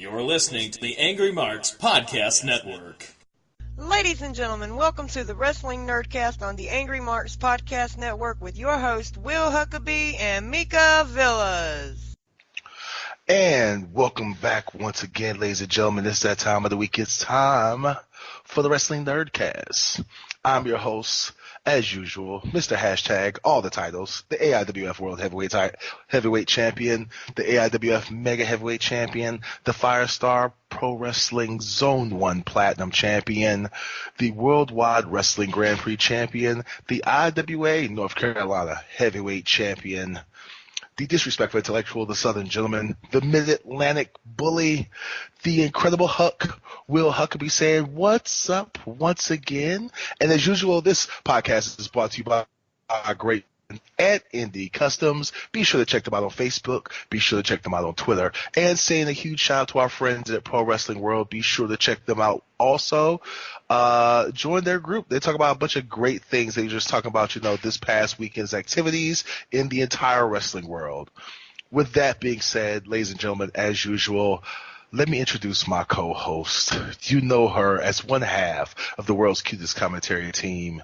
You're listening to the Angry Marks Podcast Network. Ladies and gentlemen, welcome to the Wrestling Nerdcast on the Angry Marks Podcast Network with your host, Will Huckabee and Mika Villas. And welcome back once again, ladies and gentlemen. It's that time of the week. It's time for the Wrestling Nerdcast. I'm your host, as usual, Mr. Hashtag, all the titles, the AIWF World Heavyweight Champion, the AIWF Mega Heavyweight Champion, the Firestar Pro Wrestling Zone 1 Platinum Champion, the Worldwide Wrestling Grand Prix Champion, the IWA North Carolina Heavyweight Champion, the Disrespectful Intellectual, the Southern Gentleman, the Mid-Atlantic Bully, the Incredible Huck, Will Huckabee saying, what's up once again? And as usual, this podcast is brought to you by our great at Indie Customs. Be sure to check them out on Facebook. Be sure to check them out on Twitter. And saying a huge shout out to our friends at Pro Wrestling World. Be sure to check them out also. Join their group. They talk about a bunch of great things. They just talk about, this past weekend's activities in the entire wrestling world. With that being said, ladies and gentlemen, as usual, let me introduce my co-host. You know her as one half of the world's cutest commentary team.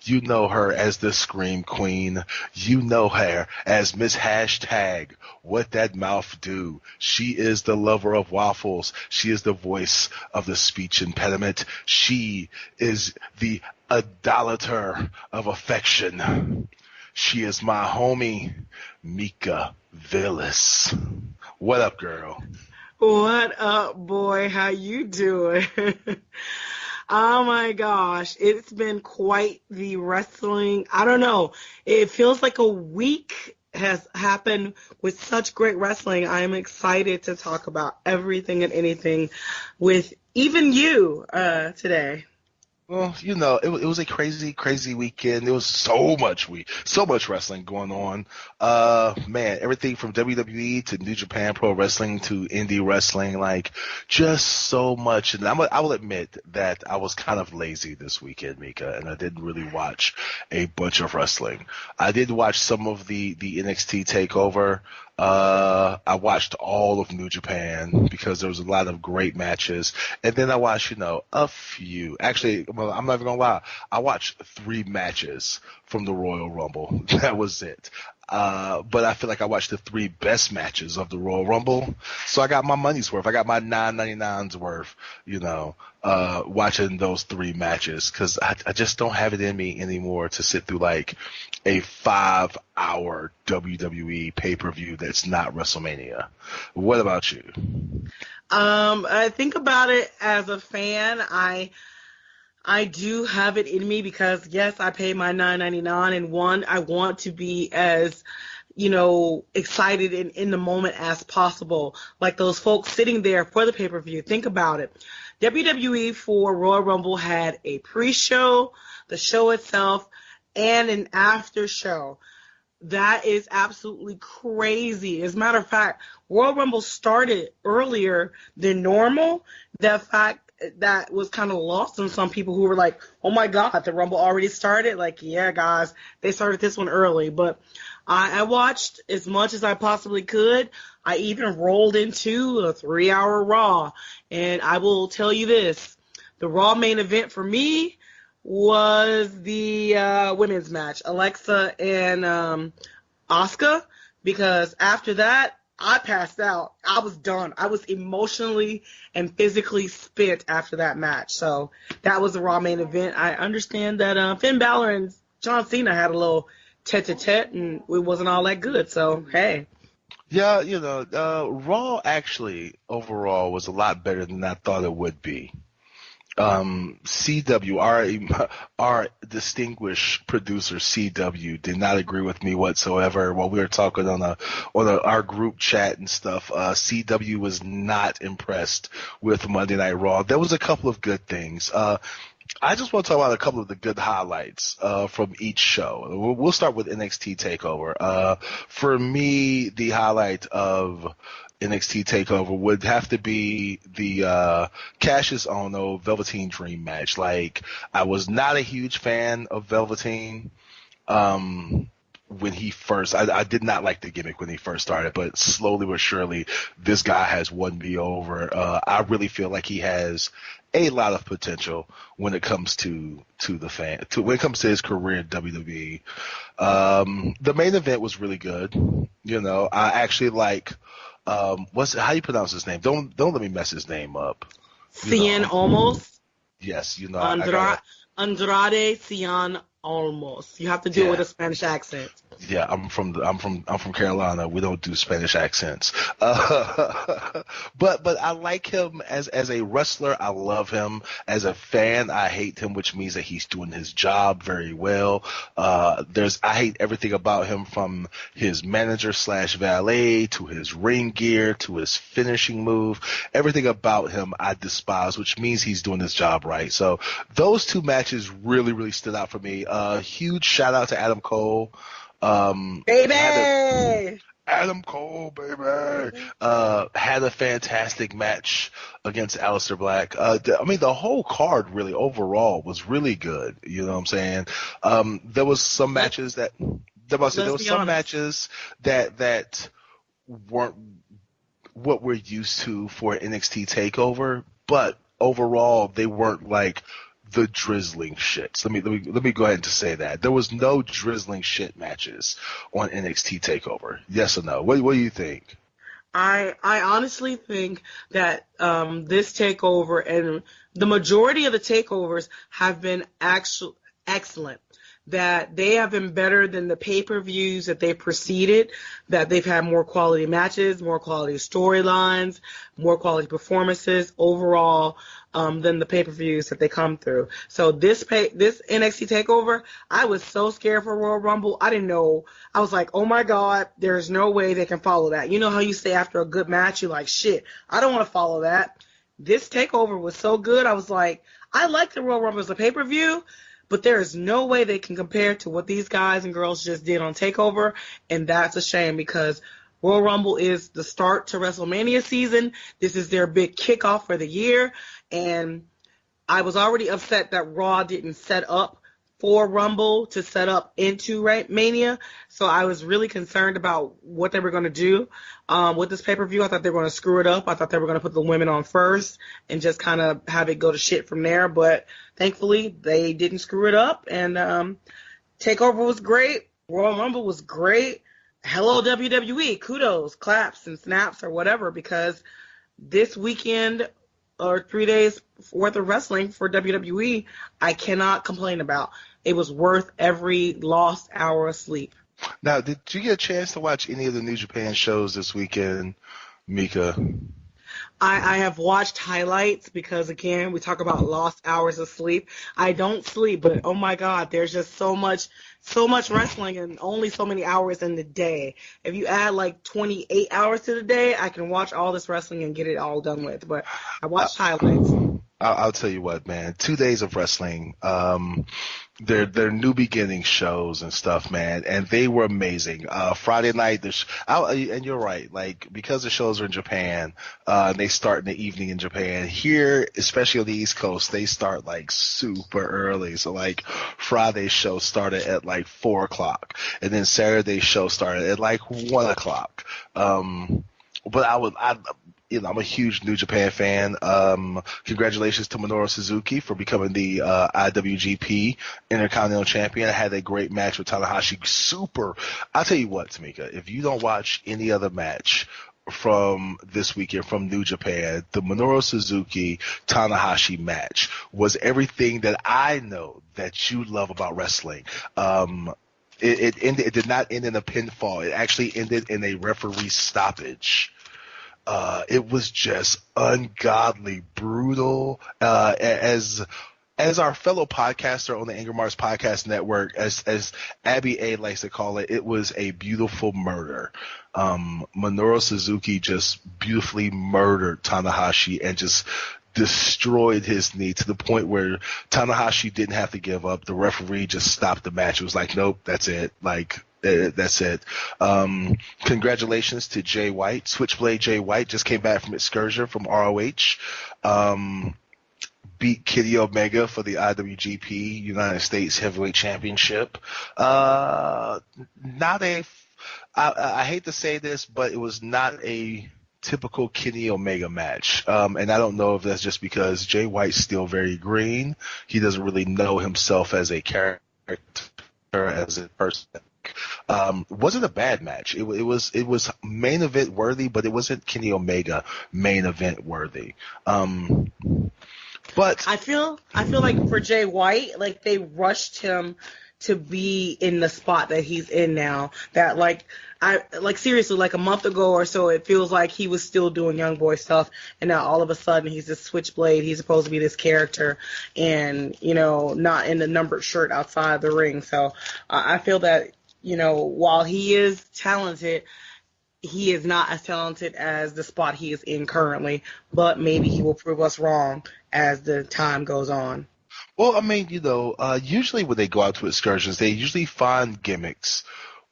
You know her as the Scream Queen. You know her as Miss Hashtag, What That Mouth Do. She is the lover of waffles. She is the voice of the speech impediment. She is the idolater of affection. She is my homie, Mika Villas. What up, girl? What up, boy? How you doing? Oh my gosh, it's been quite the wrestling. I don't know. It feels like a week has happened with such great wrestling. I am excited to talk about everything and anything with even you today. Well, it was a crazy, crazy weekend. There was so much wrestling going on. Man, everything from WWE to New Japan Pro Wrestling to indie wrestling, like just so much. And I will admit that I was kind of lazy this weekend, Mika, and I didn't really watch a bunch of wrestling. I did watch some of the NXT TakeOver. I watched all of New Japan because there was a lot of great matches. And then I watched, a few. Actually, well, I'm not even going to lie. I watched 3 matches from the Royal Rumble. That was it. But I feel like I watched the 3 best matches of the Royal Rumble. So I got my money's worth. I got my $9.99's worth, watching those 3 matches. Because I just don't have it in me anymore to sit through like a 5-hour WWE pay-per-view that's not WrestleMania. What about you? I think about it as a fan. I do have it in me because, yes, I pay my $9.99, and one, I want to be as, excited and in the moment as possible. Like those folks sitting there for the pay-per-view. Think about it. WWE for Royal Rumble had a pre-show, the show itself, and an after show. That is absolutely crazy. As a matter of fact, Royal Rumble started earlier than normal. That fact that was kind of lost on some people who were like, oh my God, the Rumble already started? Like, yeah, guys, they started this one early. But I watched as much as I possibly could. I even rolled into a 3-hour Raw. And I will tell you this, the Raw main event for me was the women's match, Alexa and Asuka, because after that, I passed out. I was done. I was emotionally and physically spent after that match. So that was the Raw main event. I understand that Finn Balor and John Cena had a little tete-a-tete, and it wasn't all that good. So, hey. Yeah, Raw actually overall was a lot better than I thought it would be. CW, our distinguished producer CW, did not agree with me whatsoever while we were talking on our group chat and stuff. CW was not impressed with Monday Night Raw. There was a couple of good things. I just want to talk about a couple of the good highlights from each show. We'll start with NXT TakeOver. For me, the highlight of NXT TakeOver would have to be the Cassius Ohno Velveteen Dream match. Like, I was not a huge fan of Velveteen. when he first, I did not like the gimmick when he first started, but slowly but surely, this guy has won me over. I really feel like he has a lot of potential when it comes to when it comes to his career in WWE. The main event was really good. You know, I actually like, how you pronounce his name? Don't let me mess his name up. Cien Almost. Yes, you know, Andrade Cien Almost. You have to do it with a Spanish accent. Yeah, I'm from Carolina. We don't do Spanish accents. But I like him as a wrestler. I love him as a fan. I hate him, which means that he's doing his job very well. I hate everything about him, from his manager / valet to his ring gear to his finishing move. Everything about him I despise, which means he's doing his job right. So those two matches really, really stood out for me. Huge shout out to Adam Cole. Adam Cole, baby, had a fantastic match against Aleister Black. I mean, the whole card really overall was really good. You know what I'm saying? There was some matches that weren't what we're used to for NXT TakeOver, but overall they weren't like the drizzling shits. Let me go ahead and just say that there was no drizzling shit matches on NXT TakeOver. Yes or no? What do you think? I honestly think that this takeover and the majority of the takeovers have been excellent. That they have been better than the pay-per-views that they preceded, that they've had more quality matches, more quality storylines, more quality performances overall than the pay-per-views that they come through. So this NXT TakeOver, I was so scared for Royal Rumble. I didn't know. I was like, oh my God, there's no way they can follow that. You know how you say after a good match, you're like, shit, I don't want to follow that. This TakeOver was so good. I was like, I like the Royal Rumble as a pay-per-view, but there is no way they can compare to what these guys and girls just did on TakeOver, and that's a shame because Royal Rumble is the start to WrestleMania season. This is their big kickoff for the year, and I was already upset that Raw didn't set up for Rumble to set up into Mania, so I was really concerned about what they were going to do with this pay-per-view. I thought they were going to screw it up. I thought they were going to put the women on first and just kind of have it go to shit from there, but thankfully they didn't screw it up, and TakeOver was great. Royal Rumble was great. Hello, WWE. Kudos, claps, and snaps or whatever, because this weekend or 3 days worth of wrestling for WWE, I cannot complain about. It was worth every lost hour of sleep. Now, did you get a chance to watch any of the New Japan shows this weekend, Mika? I have watched highlights because, again, we talk about lost hours of sleep. I don't sleep, but oh my God, there's just so much wrestling and only so many hours in the day. If you add like 28 hours to the day, I can watch all this wrestling and get it all done with. But I watched highlights. I'll tell you what, man. 2 days of wrestling. They're new beginning shows and stuff, man, and they were amazing. Friday night, and you're right, like, because the shows are in Japan, and they start in the evening in Japan. Here, especially on the East Coast, they start like super early. So like Friday's show started at like 4:00, and then Saturday's show started at like 1:00. But I'm a huge New Japan fan. Congratulations to Minoru Suzuki for becoming the IWGP Intercontinental Champion. I had a great match with Tanahashi. I'll tell you what, Tamika, if you don't watch any other match from this weekend from New Japan, the Minoru Suzuki Tanahashi match was everything that I know that you love about wrestling. It did not end in a pinfall. It actually ended in a referee stoppage. It was just ungodly brutal. As our fellow podcaster on the AngryMarks Podcast Network, as Abby A likes to call it, it was a beautiful murder. Minoru Suzuki just beautifully murdered Tanahashi and just destroyed his knee to the point where Tanahashi didn't have to give up. The referee just stopped the match. It was like, nope, that's it. That's it. Congratulations to Jay White. Switchblade Jay White just came back from excursion from ROH. beat Kenny Omega for the IWGP United States Heavyweight Championship. Not a, I hate to say this, but it was not a typical Kenny Omega match. And I don't know if that's just because Jay White's still very green. He doesn't really know himself as a character, as a person. Wasn't a bad match. It was main event worthy, but it wasn't Kenny Omega main event worthy. But I feel like for Jay White, like they rushed him to be in the spot that he's in now. That seriously, like a month ago or so, it feels like he was still doing young boy stuff, and now all of a sudden he's this switchblade. He's supposed to be this character, and not in the numbered shirt outside the ring. So I feel that while he is talented, he is not as talented as the spot he is in currently. But maybe he will prove us wrong as the time goes on. Well, I mean, usually when they go out to excursions, they usually find gimmicks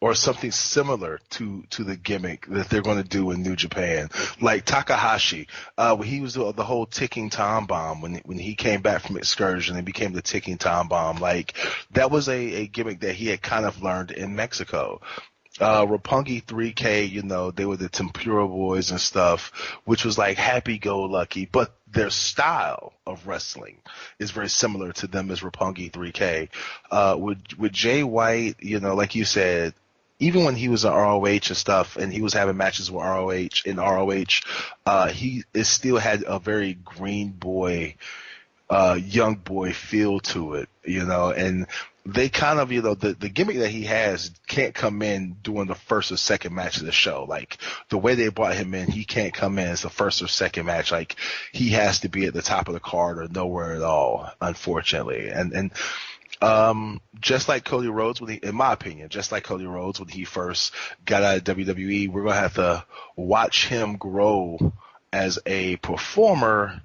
or something similar to the gimmick that they're going to do in New Japan. Like Takahashi, when he was the whole ticking time bomb, when he came back from excursion and became the ticking time bomb, like that was a gimmick that he had kind of learned in Mexico. Roppongi 3K, they were the Tempura Boys and stuff, which was like happy-go-lucky, but their style of wrestling is very similar to them as Roppongi 3K. With Jay White, like you said, even when he was in ROH and stuff, and he was having matches with ROH, he still had a very green boy, young boy feel to it, and they kind of, the gimmick that he has can't come in during the first or second match of the show. Like the way they brought him in, he can't come in as the first or second match. Like he has to be at the top of the card or nowhere at all, unfortunately. And just like Cody Rhodes, in my opinion, just like Cody Rhodes when he first got out of WWE, we're going to have to watch him grow as a performer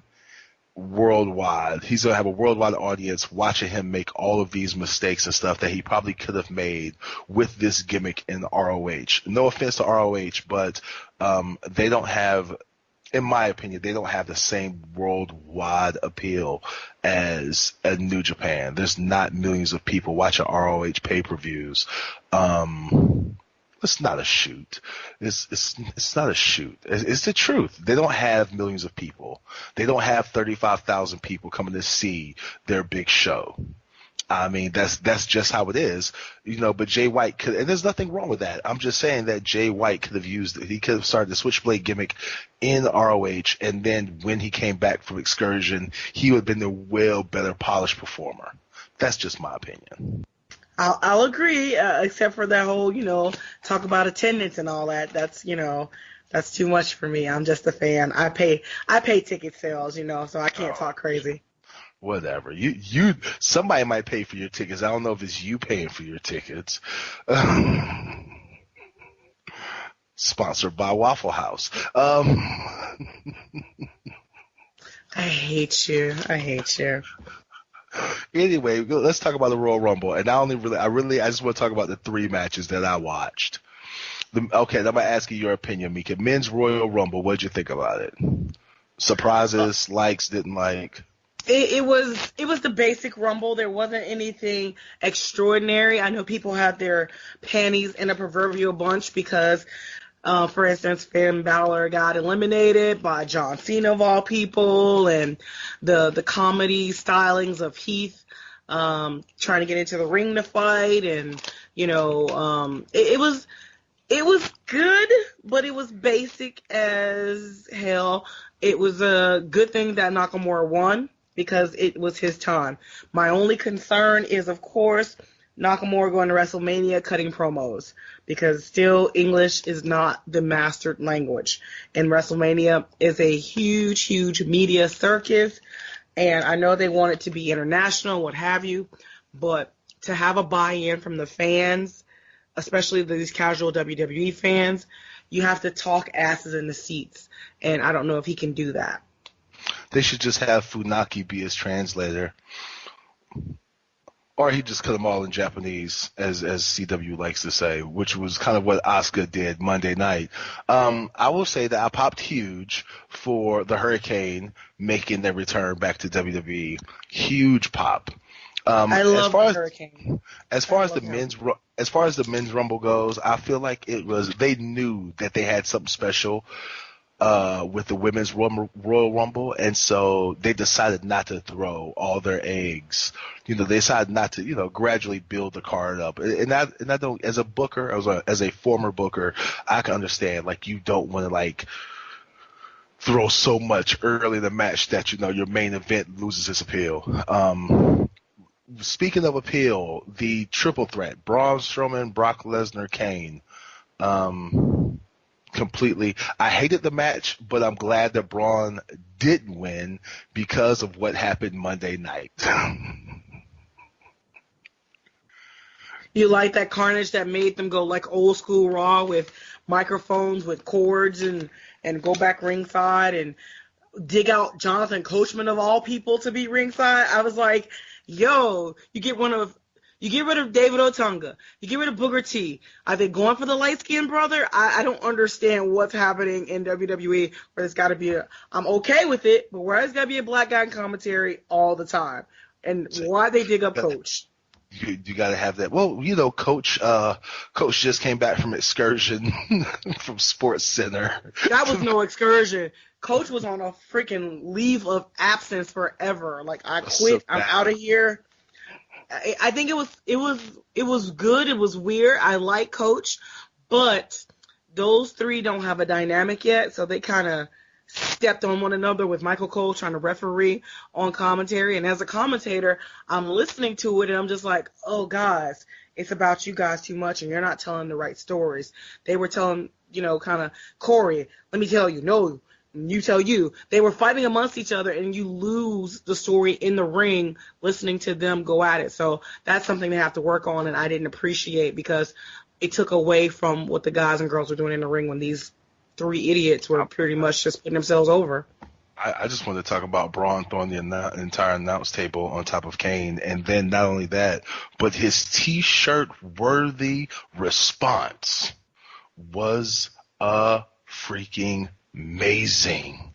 worldwide. He's going to have a worldwide audience watching him make all of these mistakes and stuff that he probably could have made with this gimmick in ROH. No offense to ROH, but they don't have, in my opinion, they don't have the same worldwide appeal as a New Japan. There's not millions of people watching ROH pay-per-views. It's not a shoot. It's not a shoot. It's the truth. They don't have millions of people. They don't have 35,000 people coming to see their big show. I mean, that's just how it is, but Jay White could, and there's nothing wrong with that. I'm just saying that Jay White could have he could have started the Switchblade gimmick in ROH, and then when he came back from excursion, he would have been a well better polished performer. That's just my opinion. I'll agree, except for that whole, talk about attendance and all that. That's too much for me. I'm just a fan. I pay ticket sales, so I can't talk crazy. Whatever. You somebody might pay for your tickets. I don't know if it's you paying for your tickets. Sponsored by Waffle House. I hate you. Anyway, let's talk about the Royal Rumble. And I just want to talk about the three matches that I watched. Okay, I'm going to ask you your opinion, Mika. Men's Royal Rumble, what did you think about it? Surprises, likes, didn't like? It was the basic Rumble. There wasn't anything extraordinary. I know people had their panties in a proverbial bunch because, for instance, Finn Balor got eliminated by John Cena of all people, and the comedy stylings of Heath trying to get into the ring to fight, and it was good, but it was basic as hell. It was a good thing that Nakamura won because it was his time. My only concern is, of course, Nakamura going to WrestleMania cutting promos, because still English is not the mastered language. And WrestleMania is a huge, huge media circus, and I know they want it to be international, what have you, but to have a buy-in from the fans, especially these casual WWE fans, you have to talk asses in the seats, and I don't know if he can do that. They should just have Funaki be his translator. Or he just cut them all in Japanese, as CW likes to say, which was kind of what Asuka did Monday night. I will say that I popped huge for the Hurricane making their return back to WWE. Huge pop. I love the Hurricane. As far as the men's Rumble goes, I feel like they knew that they had something special with the women's Royal Rumble, and so they decided not to throw all their eggs. They decided not to, gradually build the card up. And I don't, as a booker, as a former booker, I can understand, like, you don't want to, like, throw so much early in the match that, your main event loses its appeal. Speaking of appeal, the triple threat, Braun Strowman, Brock Lesnar, Kane. Completely. I hated the match, but I'm glad that Braun didn't win because of what happened Monday night. You like that carnage that made them go like old school Raw with microphones with cords and go back ringside and dig out Jonathan Coachman of all people to be ringside? I was like, yo, you get rid of David Otunga. You get rid of Booker T. Are they going for the light-skinned brother? I don't understand what's happening in WWE where there's got to be I'm okay with it, but where there's got to be a black guy in commentary all the time. And why they dig up Coach? You got to have that. Well, Coach just came back from excursion from Sports Center. That was no excursion. Coach was on a freaking leave of absence forever. Like, I quit. So I'm out of here. I think it was good. It was weird. I like Coach, but those three don't have a dynamic yet, so they kind of stepped on one another with Michael Cole trying to referee on commentary. And as a commentator, I'm listening to it, and I'm just like, oh, guys, it's about you guys too much, and you're not telling the right stories. They were telling, kind of, Corey, let me tell you, no, you tell you. They were fighting amongst each other, and you lose the story in the ring listening to them go at it. So that's something they have to work on, and I didn't appreciate because it took away from what the guys and girls were doing in the ring when these three idiots were pretty much just putting themselves over. I just wanted to talk about Braun throwing the entire announce table on top of Kane, and then not only that, but his T-shirt worthy response was freaking amazing.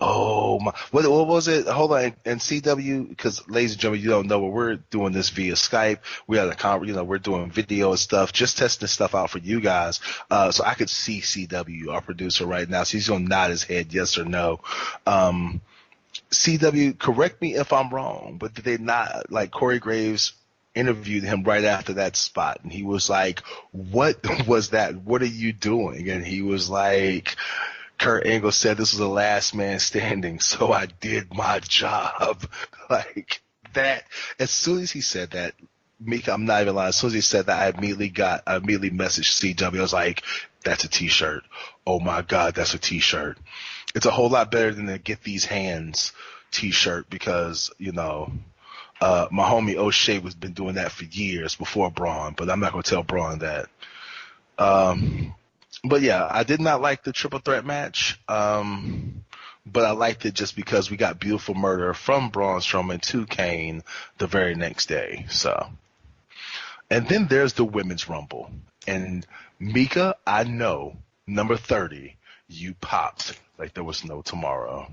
Oh my! What was it? Hold on. And CW, because ladies and gentlemen, you don't know, but we're doing this via Skype. We had we're doing video and stuff, just testing this stuff out for you guys. So I could see CW, our producer, right now. So he's gonna nod his head, yes or no. CW, correct me if I'm wrong, but did they not, like, Corey Graves interviewed him right after that spot, and he was like, "What was that? What are you doing?" And he was like, Kurt Angle said this was the last man standing, so I did my job. Like that. As soon as he said that, Mika, I'm not even lying. As soon as he said that, I immediately messaged CW. I was like, that's a T-shirt. Oh my God, that's a T-shirt. It's a whole lot better than the Get These Hands T-shirt because, my homie O'Shea has been doing that for years before Braun, but I'm not going to tell Braun that. But yeah, I did not like the triple threat match, but I liked it just because we got beautiful murder from Braun Strowman to Kane the very next day. So, and then there's the women's rumble, and Mika, I know number 30, you popped like there was no tomorrow.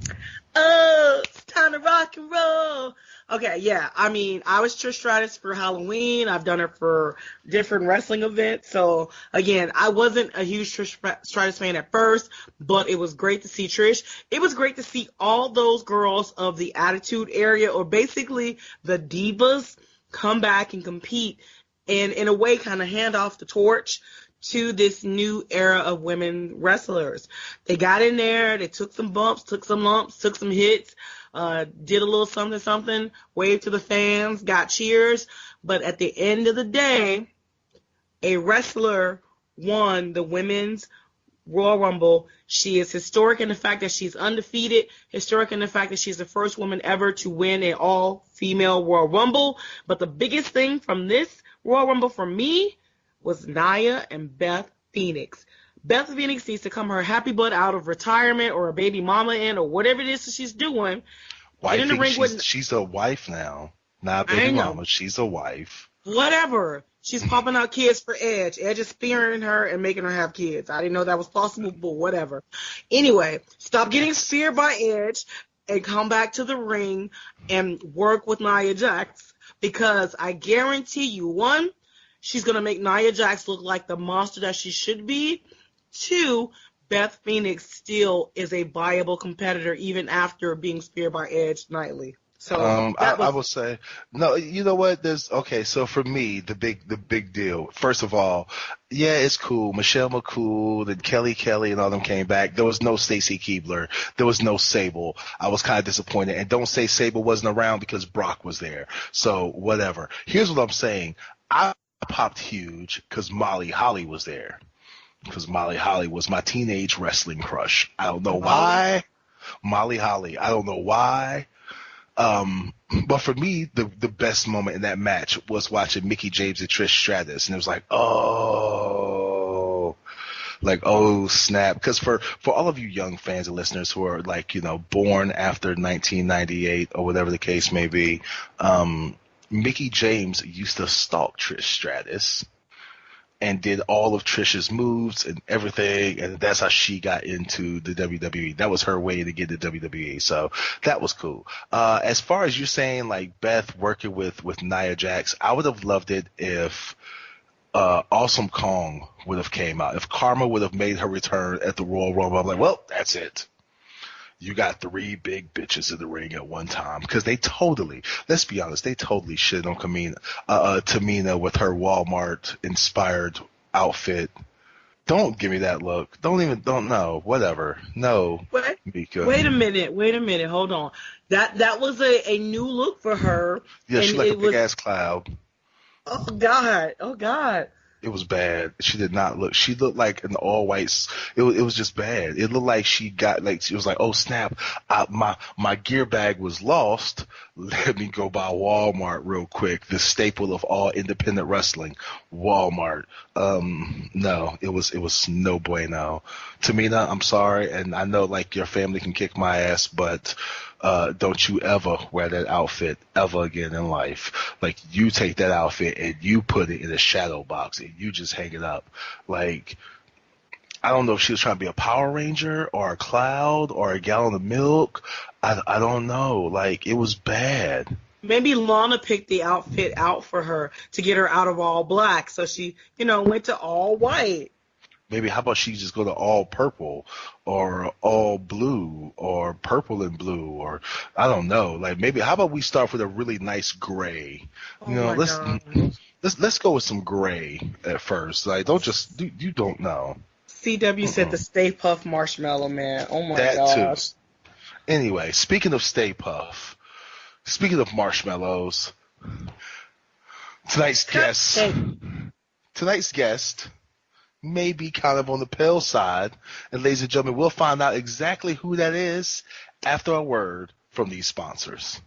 Oh, it's time to rock and roll. Okay, yeah. I mean, I was Trish Stratus for Halloween. I've done it for different wrestling events. So, again, I wasn't a huge Trish Stratus fan at first, but it was great to see Trish. It was great to see all those girls of the Attitude Area, or basically the Divas, come back and compete and, in a way, kind of hand off the torch to this new era of women wrestlers. They got in there, they took some bumps, took some lumps, took some hits, did a little something, waved to the fans, got cheers. But at the end of the day, a wrestler won the women's Royal Rumble. She is historic in the fact that she's undefeated, historic in the fact that she's the first woman ever to win an all-female Royal Rumble. But the biggest thing from this Royal Rumble for me was Nia and Beth Phoenix. Beth Phoenix needs to come her happy butt out of retirement or a baby mama in or whatever it is that she's doing. Get in the ring with. She's a wife now. Not I baby know. mama. She's a wife. Whatever. She's popping out kids for Edge. Edge is spearing her and making her have kids. I didn't know that was possible, but whatever. Anyway, stop getting speared by Edge and come back to the ring and work with Nia Jax, because I guarantee you, one, she's going to make Nia Jax look like the monster that she should be. Two, Beth Phoenix still is a viable competitor even after being speared by Edge nightly. So I will say no. You know what? So for me, the big deal. First of all, yeah, it's cool. Michelle McCool and Kelly and all them came back. There was no Stacy Keibler. There was no Sable. I was kind of disappointed. And don't say Sable wasn't around because Brock was there. So whatever. Here's what I'm saying. I popped huge because Molly Holly was there. Because Molly Holly was my teenage wrestling crush. I don't know why. Molly Holly. I don't know why. But for me, the best moment in that match was watching Mickie James and Trish Stratus, and it was like, oh snap! Because for all of you young fans and listeners who are born after 1998 or whatever the case may be, Mickie James used to stalk Trish Stratus and did all of Trish's moves and everything, and that's how she got into the WWE. That was her way to get to WWE, so that was cool. As far as you saying, Beth working with Nia Jax, I would have loved it if Awesome Kong would have came out. If Karma would have made her return at the Royal Rumble, I'm like, well, that's it. You got three big bitches in the ring at one time, because let's be honest, they totally shit on Tamina with her Walmart-inspired outfit. Don't give me that look. Don't know. Whatever. No, Mika. Wait a minute. Hold on. That was a new look for her. Yeah, she a big-ass cloud. Oh, God. It was bad. She did not look. She looked like an all white. It was just bad. It looked like she was like, oh snap, my gear bag was lost. Let me go by Walmart real quick. The staple of all independent wrestling, Walmart. No, it was no bueno. Tamina, I'm sorry, and I know your family can kick my ass, but don't you ever wear that outfit ever again in life. You take that outfit and you put it in a shadow box and you just hang it up. I don't know if she was trying to be a Power Ranger or a Cloud or a gallon of milk. I don't know. It was bad. Maybe Lana picked the outfit out for her to get her out of all black, so she, went to all white. Maybe how about she just go to all purple or all blue or purple and blue, or I don't know. Maybe how about we start with a really nice gray? Let's go with some gray at first. Don't just you don't know. CW said the Stay Puft Marshmallow Man. Oh my gosh. That too. Anyway, speaking of Stay Puft, speaking of marshmallows, tonight's guest may be kind of on the pale side, and ladies and gentlemen, we'll find out exactly who that is after a word from these sponsors.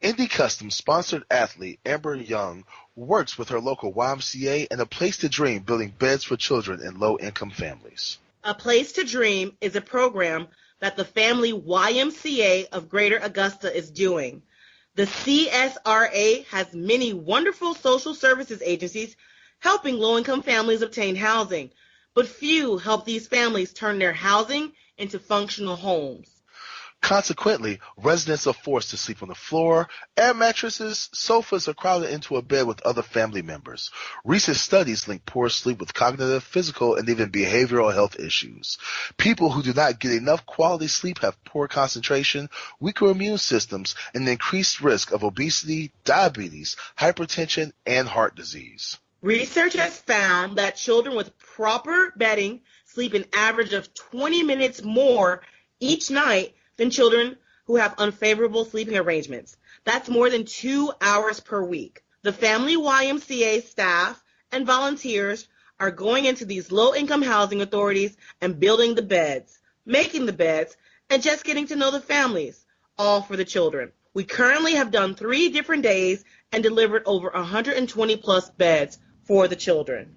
Indie Custom sponsored athlete Amber Young works with her local YMCA and A Place to Dream, building beds for children in low-income families. A Place to Dream is a program that the Family YMCA of Greater Augusta is doing. The CSRA has many wonderful social services agencies helping low-income families obtain housing, but few help these families turn their housing into functional homes. Consequently, residents are forced to sleep on the floor, air mattresses, sofas, or crowded into a bed with other family members. Recent studies link poor sleep with cognitive, physical, and even behavioral health issues. People who do not get enough quality sleep have poor concentration, weaker immune systems, and increased risk of obesity, diabetes, hypertension, and heart disease. Research has found that children with proper bedding sleep an average of 20 minutes more each night than children who have unfavorable sleeping arrangements. That's more than 2 hours per week. The Family YMCA staff and volunteers are going into these low-income housing authorities and building the beds, making the beds, and just getting to know the families, all for the children. We currently have done 3 different days and delivered over 120 plus beds for the children.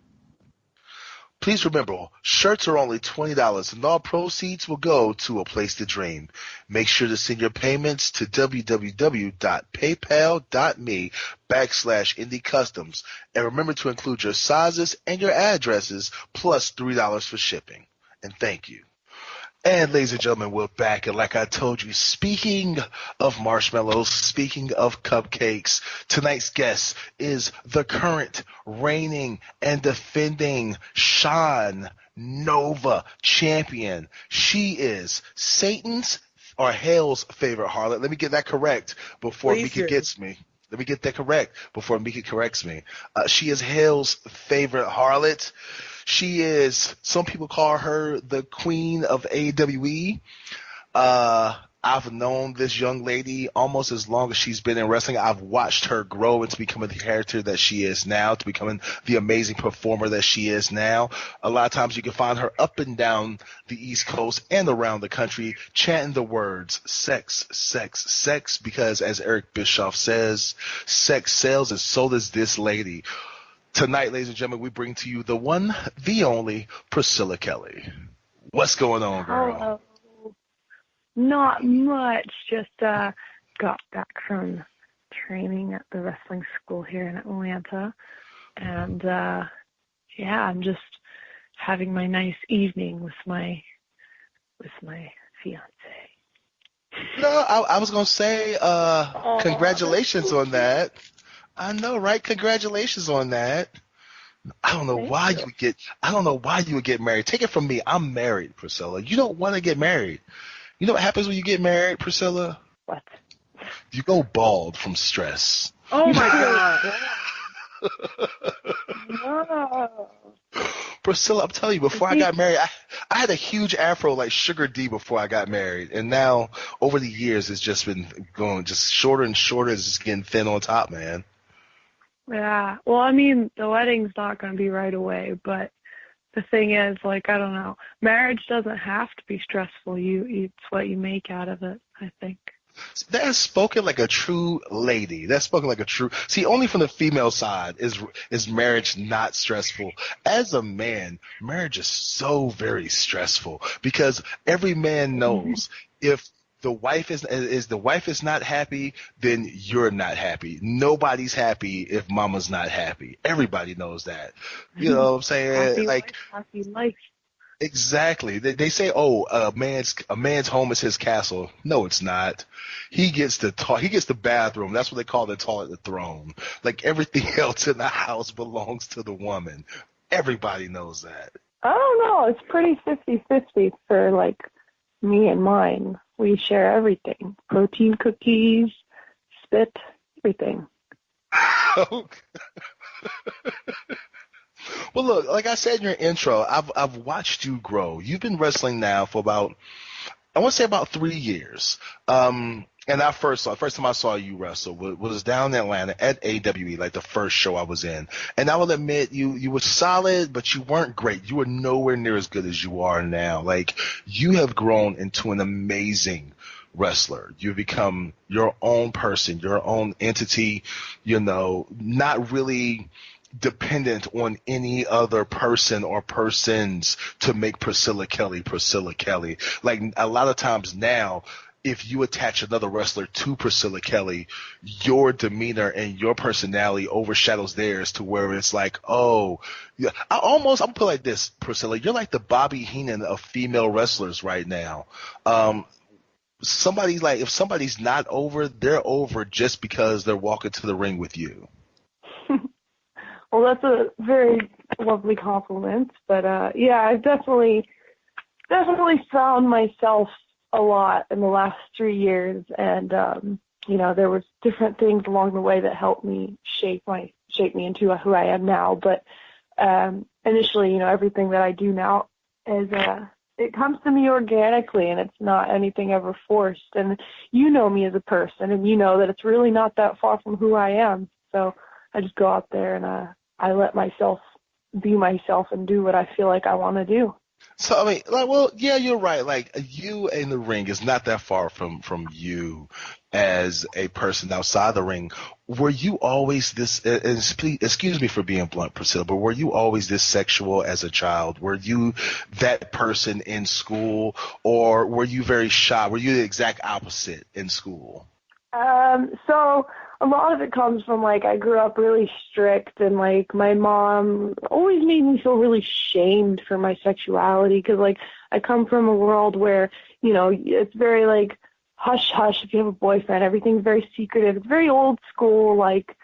Please remember, shirts are only $20 and all proceeds will go to A Place to Dream. Make sure to send your payments to www.paypal.me/indiecustoms. And remember to include your sizes and your addresses plus $3 for shipping. And thank you. And ladies and gentlemen, we're back. And like I told you, speaking of marshmallows, speaking of cupcakes, tonight's guest is the current reigning and defending Sean Nova champion. She is Satan's or Hell's favorite harlot. Let me get that correct before Mika gets me. Let me get that correct before Mika corrects me. She is Hell's favorite harlot. She is, some people call her the queen of AWE. I've known this young lady almost as long as she's been in wrestling. I've watched her grow into becoming the character that she is now, to becoming the amazing performer that she is now. A lot of times you can find her up and down the East Coast and around the country chanting the words sex, sex, sex, because as Eric Bischoff says, sex sells and so does this lady. Tonight, ladies and gentlemen, we bring to you the one, the only, Priscilla Kelly. What's going on, girl? Hello. Not much. Just got back from training at the wrestling school here in Atlanta. And, I'm just having my nice evening with my fiance. No, I was going to say congratulations on that. I know, right? Congratulations on that. I don't know why you would get married. Take it from me. I'm married, Priscilla. You don't want to get married. You know what happens when you get married, Priscilla? What? You go bald from stress. Oh my God. No. Priscilla, I'm telling you, before I got married, I had a huge afro like Sugar D before I got married. And now, over the years, it's just been going just shorter and shorter. It's just getting thin on top, man. Yeah. Well, I mean, the wedding's not going to be right away, but the thing is, like, I don't know. Marriage doesn't have to be stressful. It's what you make out of it, I think. That's spoken like a true lady. That's spoken like a true. See, only from the female side is marriage not stressful. As a man, marriage is so very stressful because every man knows if the wife is not happy, then you're not happy. Nobody's happy if mama's not happy. Everybody knows that. You know what I'm saying? Happy life. Exactly. They say, a man's home is his castle. No, it's not. He gets the bathroom. That's what they call the toilet, the throne. Like everything else in the house belongs to the woman. Everybody knows that. I don't know. It's pretty 50-50 for, like, me and mine. We share everything. Protein cookies, spit, everything. Well, look, like I said in your intro, I've watched you grow. You've been wrestling now for about 3 years. And first time I saw you wrestle was down in Atlanta at AWE, like the first show I was in. And I will admit, you were solid, but you weren't great. You were nowhere near as good as you are now. Like, you have grown into an amazing wrestler. You've become your own person, your own entity, not really dependent on any other person or persons to make Priscilla Kelly. Like, a lot of times now, if you attach another wrestler to Priscilla Kelly, your demeanor and your personality overshadows theirs to where it's like, oh, yeah. I'm put it like this, Priscilla. You're like the Bobby Heenan of female wrestlers right now. If somebody's not over, they're over just because they're walking to the ring with you. Well, that's a very lovely compliment. But, I've definitely found myself a lot in the last 3 years. And, there was different things along the way that helped me shape me into who I am now. But initially, everything that I do now is it comes to me organically, and it's not anything ever forced. And you know me as a person, and you know that it's really not that far from who I am. So I just go out there and I let myself be myself and do what I feel like I want to do. So I mean, like, well, yeah, you're right. Like you in the ring is not that far from you as a person outside the ring. Were you always this? Excuse me for being blunt, Priscilla, but were you always this sexual as a child? Were you that person in school, or were you very shy? Were you the exact opposite in school? So a lot of it comes from, like, I grew up really strict, and, like, my mom always made me feel really shamed for my sexuality because, like, I come from a world where, it's very, like, hush hush if you have a boyfriend. Everything's very secretive. It's very old school, like,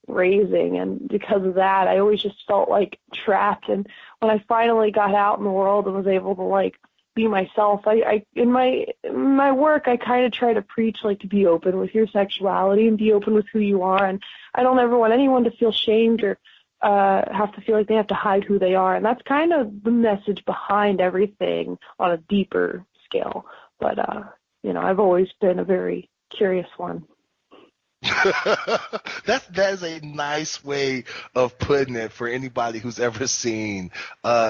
raising, and because of that, I always just felt, like, trapped. And when I finally got out in the world and was able to, like, be myself. I in my work, I kind of try to preach, like, to be open with your sexuality and be open with who you are. And I don't ever want anyone to feel shamed or have to feel like they have to hide who they are. And that's kind of the message behind everything on a deeper scale. But I've always been a very curious one. That is a nice way of putting it for anybody who's ever seen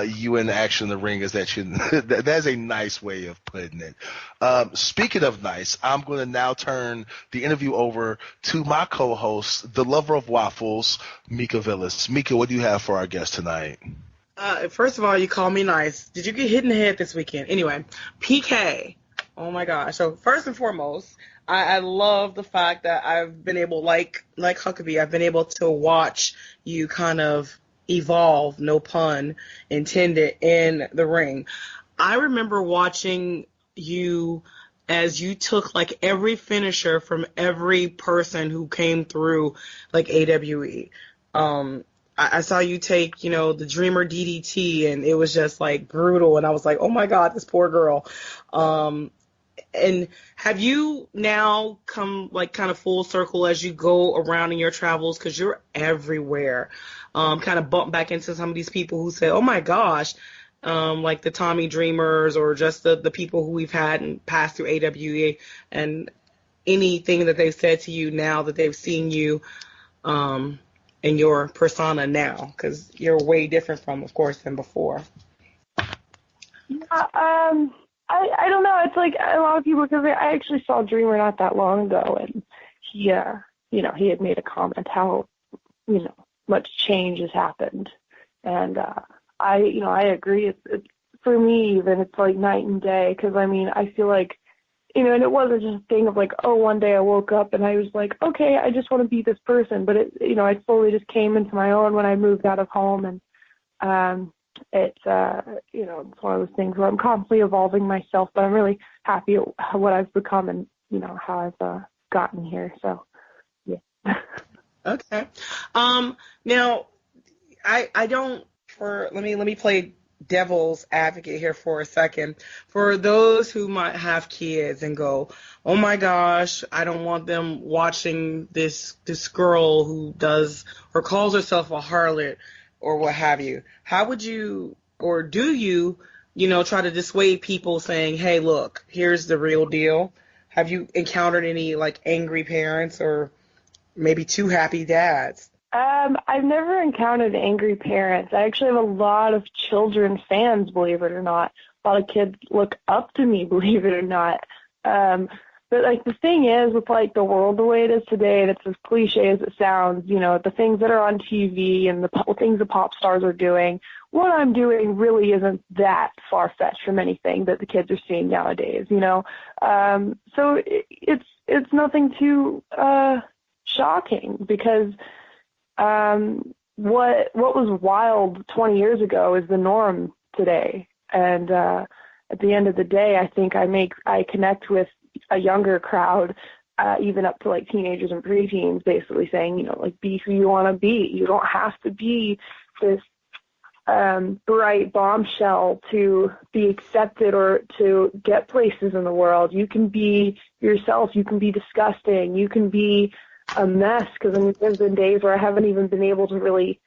you in action in the ring. Is that that's a nice way of putting it. Speaking of nice, I'm going to now turn the interview over to my co-host, the lover of waffles, Mika Villas. Mika, what do you have for our guest tonight? First of all, you call me nice. Did you get hit in the head this weekend? Anyway, PK. Oh my gosh. So first and foremost, I love the fact that I've been able, like Huckabee, I've been able to watch you kind of evolve, no pun intended, in the ring. I remember watching you as you took, like, every finisher from every person who came through, like, AWE. I saw you take, the Dreamer DDT, and it was just, like, brutal, and I was like, oh my God, this poor girl. And have you now come, like, kind of full circle as you go around in your travels, because you're everywhere, kind of bump back into some of these people who say, oh my gosh, like the Tommy Dreamers, or just the people who we've had and passed through AWA, and anything that they've said to you now that they've seen you in your persona now, because you're way different from, of course, than before. I don't know. It's like a lot of people, because I actually saw Dreamer not that long ago, and he had made a comment how, much change has happened. And I agree. It's for me, even, it's like night and day, because, I feel like, and it wasn't just a thing of like, oh, one day I woke up and I was like, okay, I just want to be this person. But I slowly just came into my own when I moved out of home, and it's one of those things where I'm constantly evolving myself, but I'm really happy at what I've become and, how I've gotten here. So, yeah. Okay. Now, I don't, let me play devil's advocate here for a second. For those who might have kids and go, oh my gosh, I don't want them watching this girl who does or calls herself a harlot or what have you. How would you, or do you, try to dissuade people saying, hey, look, here's the real deal? Have you encountered any, like, angry parents or maybe too happy dads? I've never encountered angry parents. I actually have a lot of children fans, believe it or not. A lot of kids look up to me, believe it or not. But, like, the thing is, with, like, the world the way it is today, and it's as cliche as it sounds, the things that are on TV and the things the pop stars are doing, what I'm doing really isn't that far-fetched from anything that the kids are seeing nowadays, So it's nothing too shocking, because what was wild 20 years ago is the norm today. And at the end of the day, I think I connect with a younger crowd, even up to, like, teenagers and preteens, basically saying, like, be who you want to be. You don't have to be this bright bombshell to be accepted or to get places in the world. You can be yourself. You can be disgusting. You can be a mess, because there's been days where I haven't even been able to really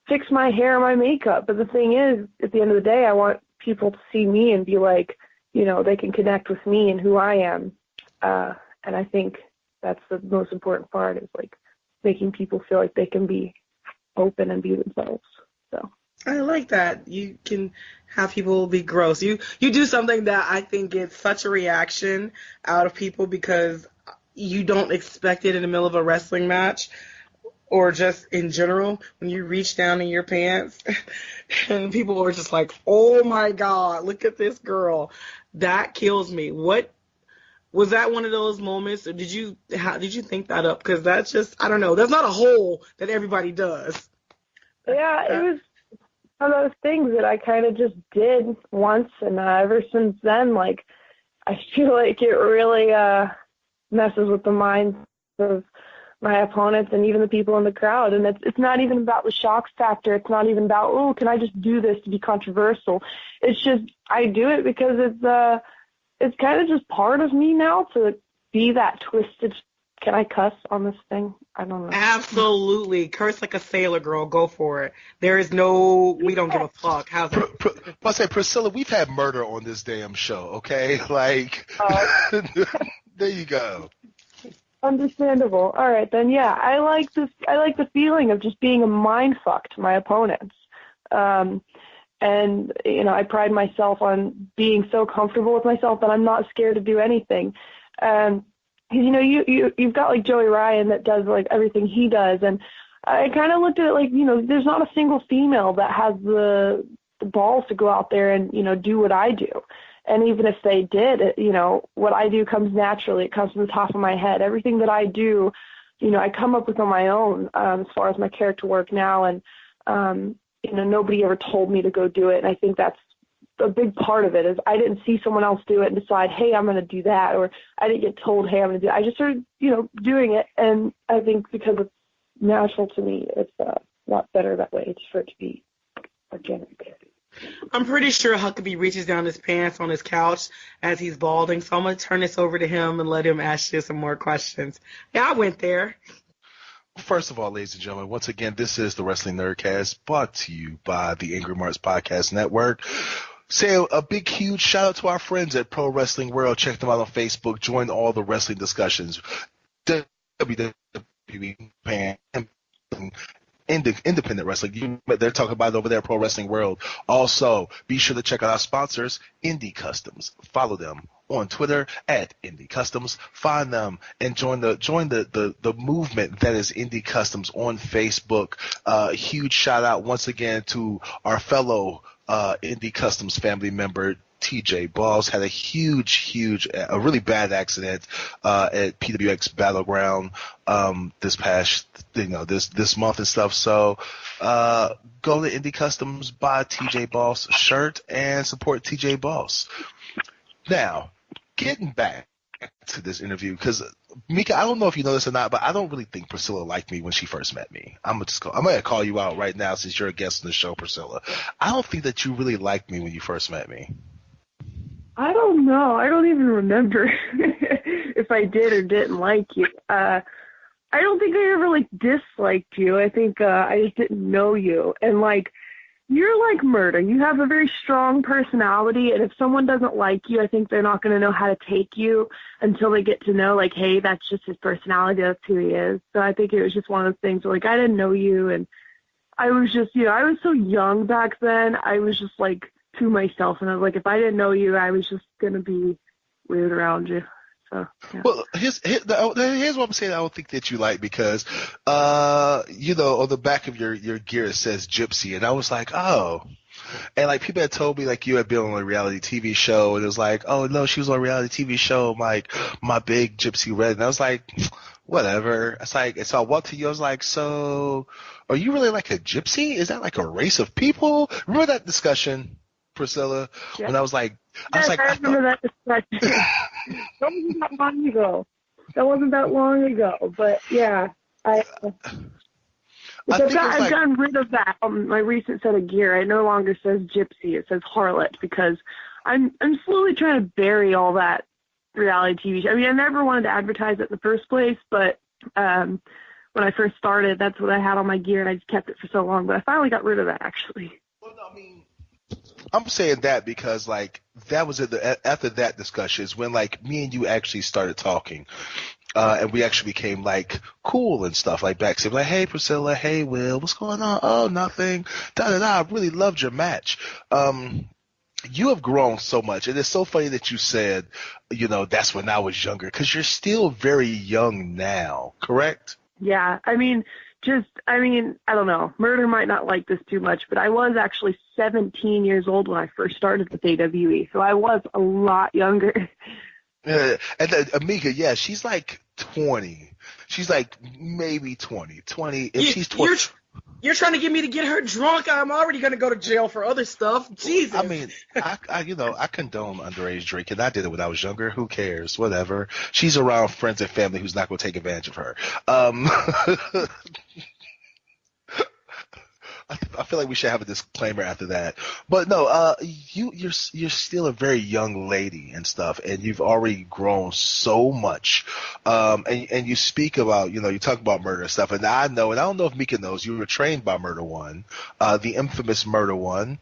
fix my hair or my makeup. But the thing is, at the end of the day, I want people to see me and be like, they can connect with me and who I am. And I think that's the most important part, is, like, making people feel like they can be open and be themselves. So. I like that. You can have people be gross. You do something that I think gets such a reaction out of people because you don't expect it in the middle of a wrestling match or just in general when you reach down in your pants and people are just like, oh my God, look at this girl. That kills me. What was that one of those moments, or how did you think that up? Because that's just, I don't know. That's not a hole that everybody does. Yeah, it was one of those things that I kind of just did once, and ever since then, like, I feel like it really messes with the minds of my opponents and even the people in the crowd. And it's not even about the shock factor. It's not even about, oh, can I just do this to be controversial? It's just I do it because it's kind of just part of me now to be that twisted. Can I cuss on this thing? I don't know. Absolutely. Curse like a sailor, girl. Go for it. There is no, we don't give a fuck. How's that? I say, Priscilla, we've had murder on this damn show, okay? Like, there you go. Understandable. All right, then, yeah, I like the feeling of just being a mind fuck to my opponents. And, you know, I pride myself on being so comfortable with myself that I'm not scared to do anything. You know, you've got like Joey Ryan that does like everything he does, and I kind of looked at it like, you know, there's not a single female that has the balls to go out there and, you know, do what I do. And even if they did, you know, what I do comes naturally. It comes from the top of my head. Everything that I do, you know, I come up with on my own as far as my character work now. And, you know, nobody ever told me to go do it. And I think that's a big part of it is I didn't see someone else do it and decide, hey, I'm going to do that. Or I didn't get told, hey, I'm going to do it. I just started, you know, doing it. And I think because it's natural to me, it's a lot better that way. It's for it to be organic. I'm pretty sure Huckabee reaches down his pants on his couch as he's balding, so I'm going to turn this over to him and let him ask you some more questions. Yeah, I went there. First of all, ladies and gentlemen, once again, this is the Wrestling Nerdcast brought to you by the Podcast Network. Say a big, huge shout out to our friends at Pro Wrestling World. Check them out on Facebook. Join all the wrestling discussions. WWE, independent wrestling. They're talking about it over there at Pro Wrestling World. Also, be sure to check out our sponsors, Indie Customs. Follow them on Twitter at Indie Customs. Find them and join the movement that is Indie Customs on Facebook. Huge shout out once again to our fellow Indie Customs family member, TJ Balls. Had a a really bad accident at PWX Battleground this month and stuff. So go to Indie Customs, buy TJ Balls shirt, and support TJ Balls. Now, getting back to this interview, because Mika, I don't know if you know this or not, but I don't really think Priscilla liked me when she first met me. I'm gonna call you out right now since you're a guest on the show, Priscilla. I don't think that you really liked me when you first met me. I don't know. I don't even remember if I did or didn't like you. I don't think I ever like disliked you. I think I just didn't know you. And like, you're like Murder. You have a very strong personality, and if someone doesn't like you, I think they're not going to know how to take you until they get to know, like, hey, that's just his personality. That's who he is. So I think it was just one of those things where, like, I didn't know you, and I was just, you know, I was so young back then. I was just like to myself, and I was like, if I didn't know you, I was just going to be weird around you. So, yeah. Well, here's what I'm saying. I don't think that you like, because, you know, on the back of your gear it says Gypsy, and I was like, oh, and like people had told me like you had been on a reality TV show, and it was like, oh no, she was on a reality TV show, like My Big Gypsy Red, and I was like, whatever. It's like, and so I walked to you, I was like, so, are you really like a gypsy? Is that like a race of people? Remember that discussion, Priscilla? Yeah. When I was like, I remember that discussion. That wasn't that long ago. But yeah, I've gotten rid of that on my recent set of gear. It no longer says gypsy; it says harlot, because I'm slowly trying to bury all that reality TV show. I mean, I never wanted to advertise it in the first place, but when I first started, that's what I had on my gear, and I just kept it for so long. But I finally got rid of that, actually. Well, no, I mean, I'm saying that because like that was after that discussion is when like me and you actually started talking. And we actually became like cool and stuff like backstage. Like, hey Priscilla, hey Will, what's going on? Oh, nothing. Da da da. I really loved your match. You have grown so much, and it's so funny that you said, that's when I was younger, because you're still very young now, correct? Yeah, I don't know. Murder might not like this too much, but I was actually 17 years old when I first started with AWE, so I was a lot younger. And Amika, yeah, she's like 20. She's like maybe 20. If she's 20. You're trying to get me to get her drunk. I'm already going to go to jail for other stuff. Jesus. I mean, I condone underage drinking. I did it when I was younger. Who cares? Whatever. She's around friends and family who's not going to take advantage of her. I feel like we should have a disclaimer after that. But no, you're still a very young lady and stuff, and you've already grown so much. And you speak about, you talk about Murder and stuff, and I don't know if Mika knows, you were trained by Murder One, the infamous Murder One,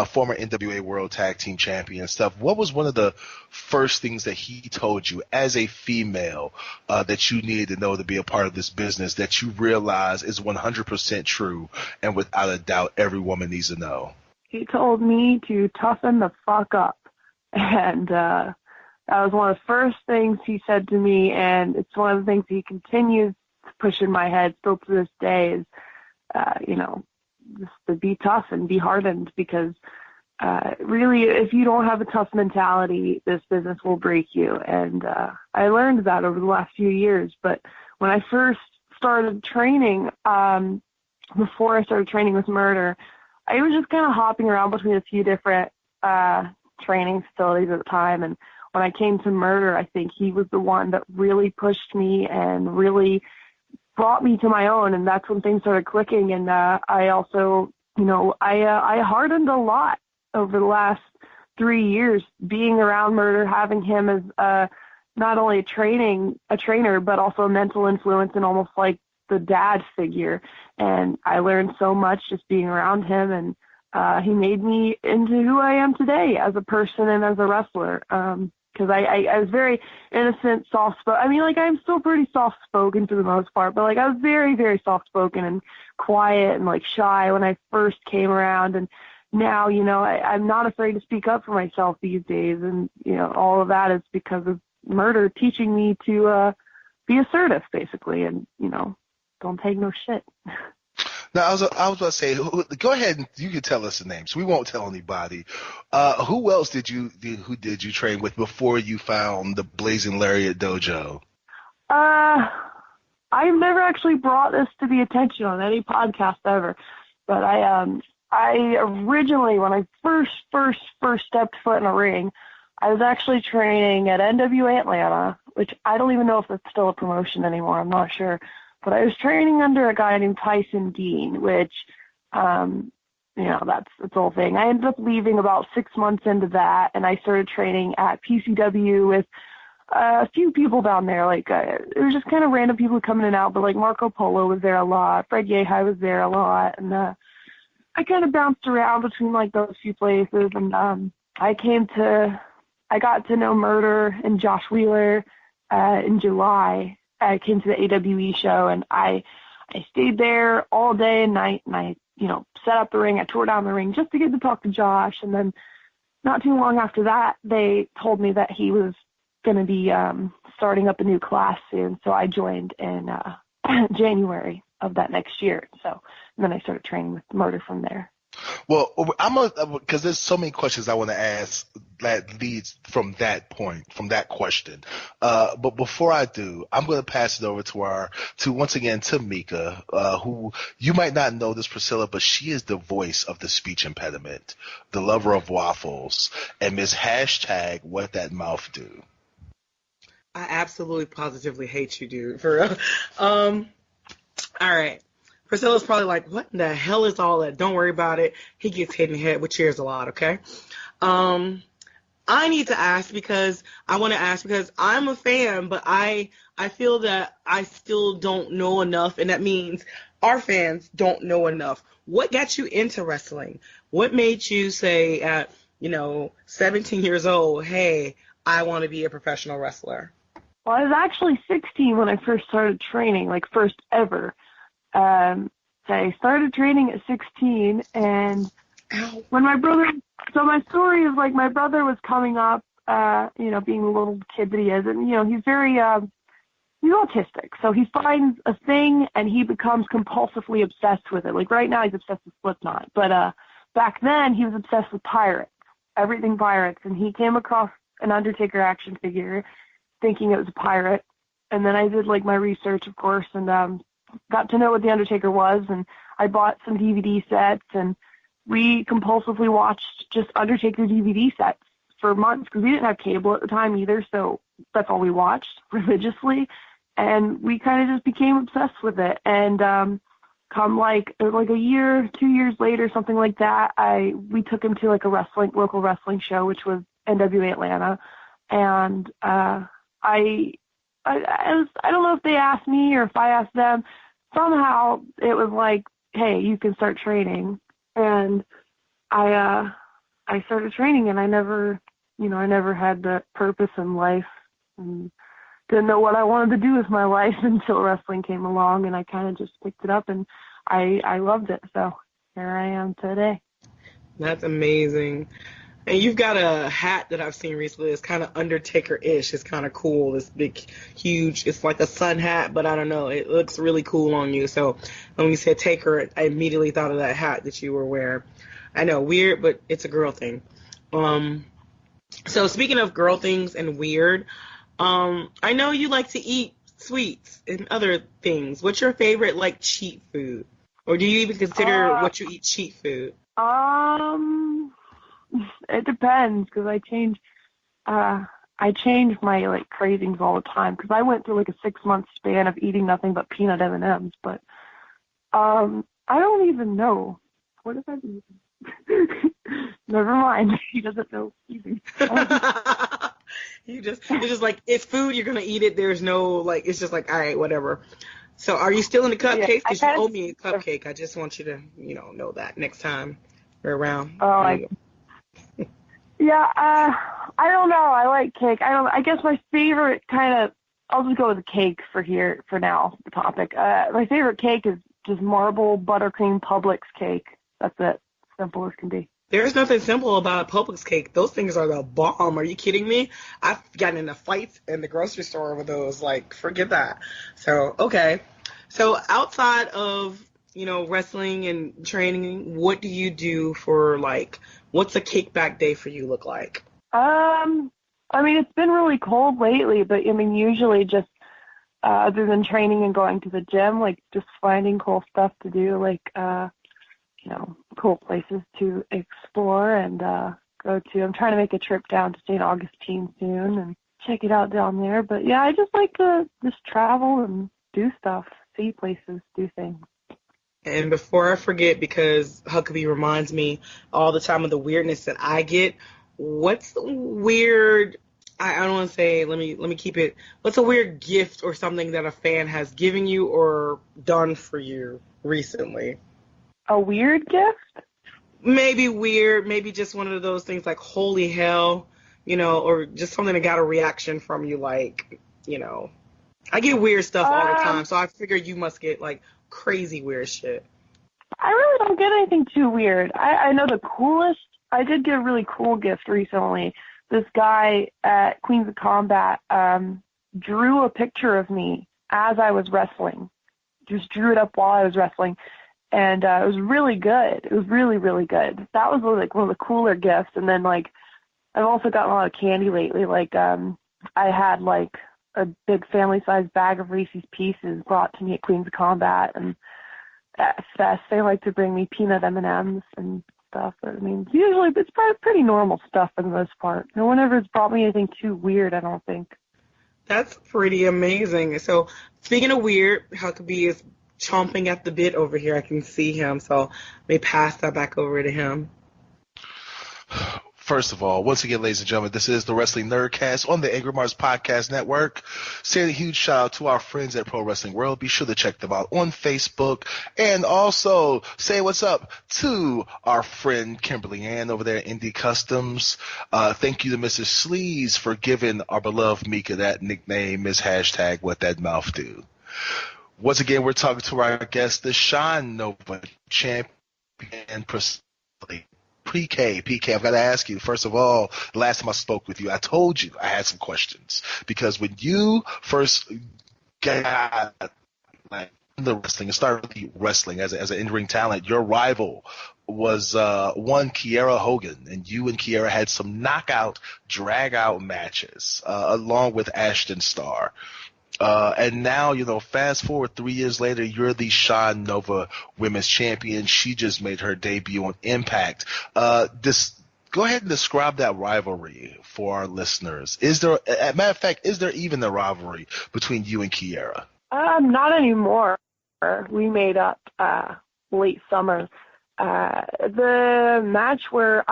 former NWA World Tag Team Champion and stuff. What was one of the first things that he told you as a female that you needed to know to be a part of this business that you realize is 100% true and without a doubt every woman needs to know? He told me to toughen the fuck up. And that was one of the first things he said to me, and it's one of the things he continues to push in my head still to this day is, just to be tough and be hardened, because really, if you don't have a tough mentality, this business will break you. And I learned that over the last few years. But when I first started training, before I started training with Murder, I was just kind of hopping around between a few different training facilities at the time. And when I came to Murder, I think he was the one that really pushed me and really brought me to my own, and that's when things started clicking. And I also, I hardened a lot over the last 3 years, being around Murder, having him as not only a trainer, but also a mental influence and almost like the dad figure. And I learned so much just being around him, and he made me into who I am today as a person and as a wrestler. Because I was very innocent, soft-spoken. I mean, like, I'm still pretty soft-spoken for the most part, but, like, I was very, very soft-spoken and quiet and, like, shy when I first came around. And now, I'm not afraid to speak up for myself these days. And, all of that is because of Murder teaching me to be assertive, basically, and, don't take no shit. Now, I was about to say, go ahead and you can tell us the names. We won't tell anybody. Who else did you train with before you found the Blazing Lariat Dojo? I've never actually brought this to the attention on any podcast ever, but I originally, when I first stepped foot in a ring, I was actually training at NWA Atlanta, which I don't even know if it's still a promotion anymore. I'm not sure. But I was training under a guy named Tyson Dean, which, that's the whole thing. I ended up leaving about 6 months into that, and I started training at PCW with a few people down there. Like, it was just kind of random people coming in and out, but, like, Marco Polo was there a lot. Fred Yehai was there a lot. And I kind of bounced around between, like, those few places. And I got to know Murder and Josh Wheeler in July. I came to the AWE show, and I stayed there all day and night, and I, set up the ring. I tore down the ring just to get to talk to Josh. And then not too long after that, they told me that he was going to be starting up a new class soon. So I joined in January of that next year. So and then I started training with Murder from there. Well, because there's so many questions I want to ask that leads from that point, from that question. But before I do, I'm going to pass it over once again to Mika, who you might not know this, Priscilla, but she is the voice of the speech impediment, the lover of waffles, and Ms. Hashtag What That Mouth Do. I absolutely positively hate you, dude. For real. All right. Priscilla's probably like, what in the hell is all that? Don't worry about it. He gets hit in the head with chairs a lot, okay? I need to ask because I'm a fan, but I I feel that I still don't know enough, and that means our fans don't know enough. What got you into wrestling? What made you say at, 17 years old, hey, I want to be a professional wrestler? Well, I was actually 16 when I first started training, like first ever. So I started training at 16, and when my story is like my brother was coming up, being the little kid that he is, and, he's very, he's autistic. So he finds a thing and he becomes compulsively obsessed with it. Like right now he's obsessed with Slipknot, but back then he was obsessed with pirates, everything pirates, and he came across an Undertaker action figure thinking it was a pirate. And then I did like my research, of course, and got to know what the Undertaker was, and I bought some DVD sets, and we compulsively watched just Undertaker DVD sets for months because we didn't have cable at the time either, so that's all we watched religiously, and we kind of just became obsessed with it. And come like a year, 2 years later, something like that, we took him to like a local wrestling show, which was NWA Atlanta, and I don't know if they asked me or if I asked them. Somehow it was like, hey, you can start training. And I started training, and I never had the purpose in life and didn't know what I wanted to do with my life until wrestling came along, and I kind of just picked it up, and I loved it. So here I am today. That's amazing. And you've got a hat that I've seen recently. It's kind of Undertaker-ish. It's kind of cool. This big, huge, it's like a sun hat, but I don't know. It looks really cool on you. So when you said Taker, I immediately thought of that hat that you were wearing. I know, weird, but it's a girl thing. So speaking of girl things and weird, I know you like to eat sweets and other things. What's your favorite, like, cheat food? Or do you even consider what you eat cheat food? It depends, because I change my like cravings all the time, because I went through like a 6-month span of eating nothing but peanut M&Ms. But I don't even know what have I been eating. Never mind. He doesn't know either. You're just like, it's food. You're gonna eat it. There's no like. It's just like, all right, whatever. So are you still in the cupcakes? Because you owe me a cupcake. I just want you to know that next time we're around. Oh, yeah, I don't know. I like cake. I guess my favorite I'll just go with the cake for now, the topic. My favorite cake is just marble buttercream Publix cake. That's it. Simple as can be. There's nothing simple about a Publix cake. Those things are the bomb. Are you kidding me? I've gotten into fights in the grocery store over those. Like, forget that. So, okay. So outside of, wrestling and training, what do you do for, like, what's a kickback day for you look like? It's been really cold lately, but usually just other than training and going to the gym, like just finding cool stuff to do, like cool places to explore and go to. I'm trying to make a trip down to St. Augustine soon and check it out down there. But yeah, I just like to just travel and do stuff, see places, do things. And before I forget, because Huckabee reminds me all the time of the weirdness that I get, what's the weird, I don't want to say, let me keep it, what's a weird gift or something that a fan has given you or done for you recently? A weird gift? Maybe weird, maybe just one of those things like, holy hell, or just something that got a reaction from you, like, I get weird stuff all the time, so I figure you must get, like, crazy weird shit. I really don't get anything too weird. I know the coolest, I did get a really cool gift recently. This guy at Queens of Combat drew a picture of me as I was wrestling. Just drew it up while I was wrestling. And it was really good. It was really, really good. That was like one of the cooler gifts. And then like I've also gotten a lot of candy lately. Like I had like a big family-sized bag of Reese's Pieces brought to me at Queens of Combat, and at Fest they like to bring me peanut M&Ms and stuff. But, usually it's pretty normal stuff for the most part. No one ever has brought me anything too weird, I don't think. That's pretty amazing. So speaking of weird, Huckabee is chomping at the bit over here. I can see him, so let me pass that back over to him. First of all, once again, ladies and gentlemen, this is the Wrestling Nerdcast on the AngryMarks Podcast Network. Saying a huge shout out to our friends at Pro Wrestling World. Be sure to check them out on Facebook. And also say what's up to our friend Kimberly Ann over there at Indie Customs. Thank you to Mrs. Sleaze for giving our beloved Mika that nickname, Ms. Hashtag What That Mouth Do. Once again, we're talking to our guest, the Shine Nova champion, Priscilla. PK, I've got to ask you, first of all, the last time I spoke with you, I told you I had some questions. Because when you first got into wrestling and started really wrestling as an in-ring talent, your rival was one Kiera Hogan, and you and Kiera had some knockout, drag-out matches along with Ashton Starr. And now, fast forward 3 years later, you're the Shine Nova Women's Champion. She just made her debut on Impact. Go ahead and describe that rivalry for our listeners. Matter of fact, is there even a rivalry between you and Kiera? Not anymore. We made up late summer. The match where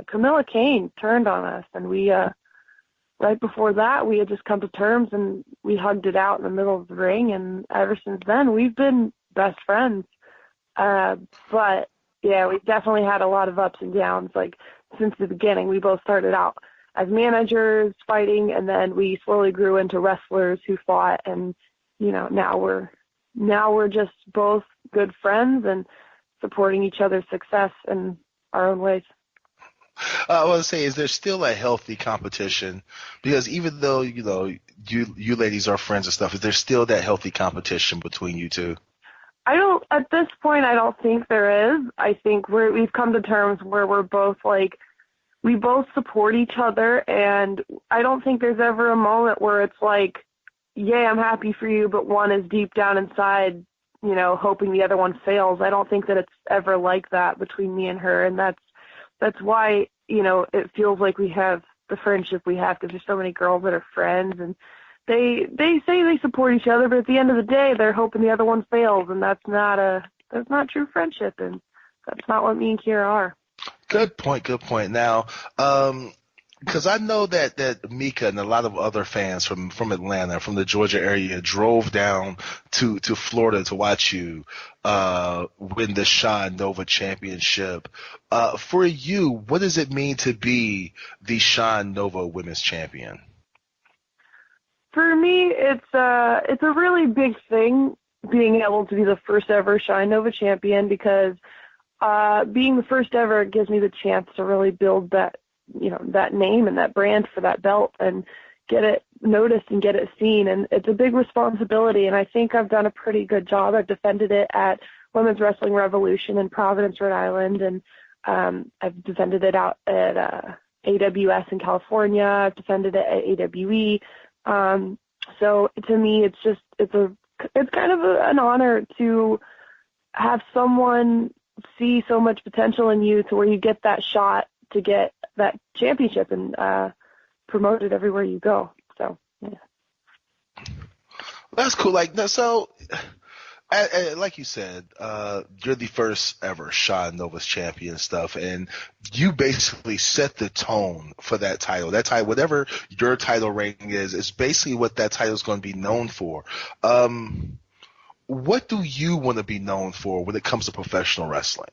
Camilla Kane turned on us, and we right before that, we had just come to terms and we hugged it out in the middle of the ring. And ever since then, we've been best friends. But yeah, we've definitely had a lot of ups and downs. Like since the beginning, we both started out as managers fighting, and then we slowly grew into wrestlers who fought. And, now we're just both good friends and supporting each other's success in our own ways. I want to say, is there still a healthy competition? Because even though, you ladies are friends and stuff, is there still that healthy competition between you two? At this point, I don't think there is. I think we've come to terms where we're both we both support each other, and I don't think there's ever a moment where it's like, yay, I'm happy for you, but one is deep down inside, hoping the other one fails. I don't think that it's ever like that between me and her, and that's why, it feels like we have the friendship we have, because there's so many girls that are friends, and they say they support each other, but at the end of the day, they're hoping the other one fails, and that's not true friendship, and that's not what me and Kiera are. Good point. Now, because I know that Mika and a lot of other fans from Atlanta, from the Georgia area, drove down to Florida to watch you win the Shine Nova Championship. For you, what does it mean to be the Shine Nova Women's Champion? For me, it's a really big thing being able to be the first ever Shine Nova champion, because being the first ever gives me the chance to really build that name and that brand for that belt and get it noticed and get it seen. And it's a big responsibility, and I think I've done a pretty good job. I've defended it at Women's Wrestling Revolution in Providence, Rhode Island, and I've defended it out at AWS in California. I've defended it at AWE. So to me, it's kind of an honor to have someone see so much potential in you to where you get that shot to get that championship and promote it everywhere you go. So, yeah. That's cool. Like you said, you're the first ever Shine Nova's champion and stuff, and you basically set the tone for that title. That title, whatever your title ranking is basically what that title is going to be known for. What do you want to be known for when it comes to professional wrestling?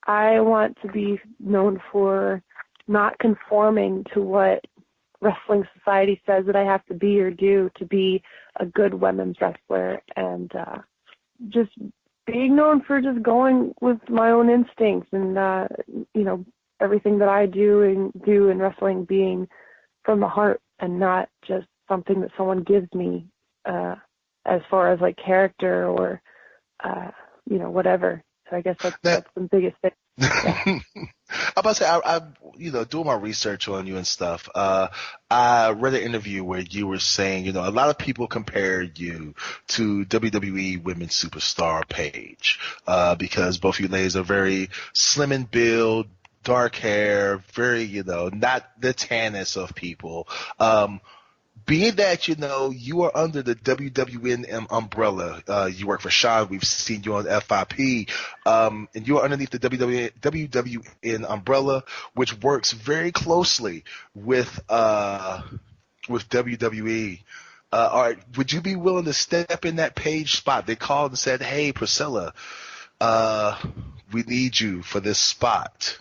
I want to be known for not conforming to what wrestling society says that I have to be or do to be a good women's wrestler, and just being known for just going with my own instincts and, everything that I do in wrestling being from the heart and not just something that someone gives me as far as like character or, whatever. So I guess that's the biggest thing. Yeah. I'm about to say, I doing my research on you and stuff. I read an interview where you were saying, a lot of people compare you to WWE Women's Superstar Paige, because both of you ladies are very slim in build, dark hair, very, not the tannest of people. being that, you are under the WWN umbrella, you work for Sean, we've seen you on FIP, and you are underneath the WWN umbrella, which works very closely with WWE. All right, would you be willing to step in that page spot? They called and said, hey, Priscilla, we need you for this spot.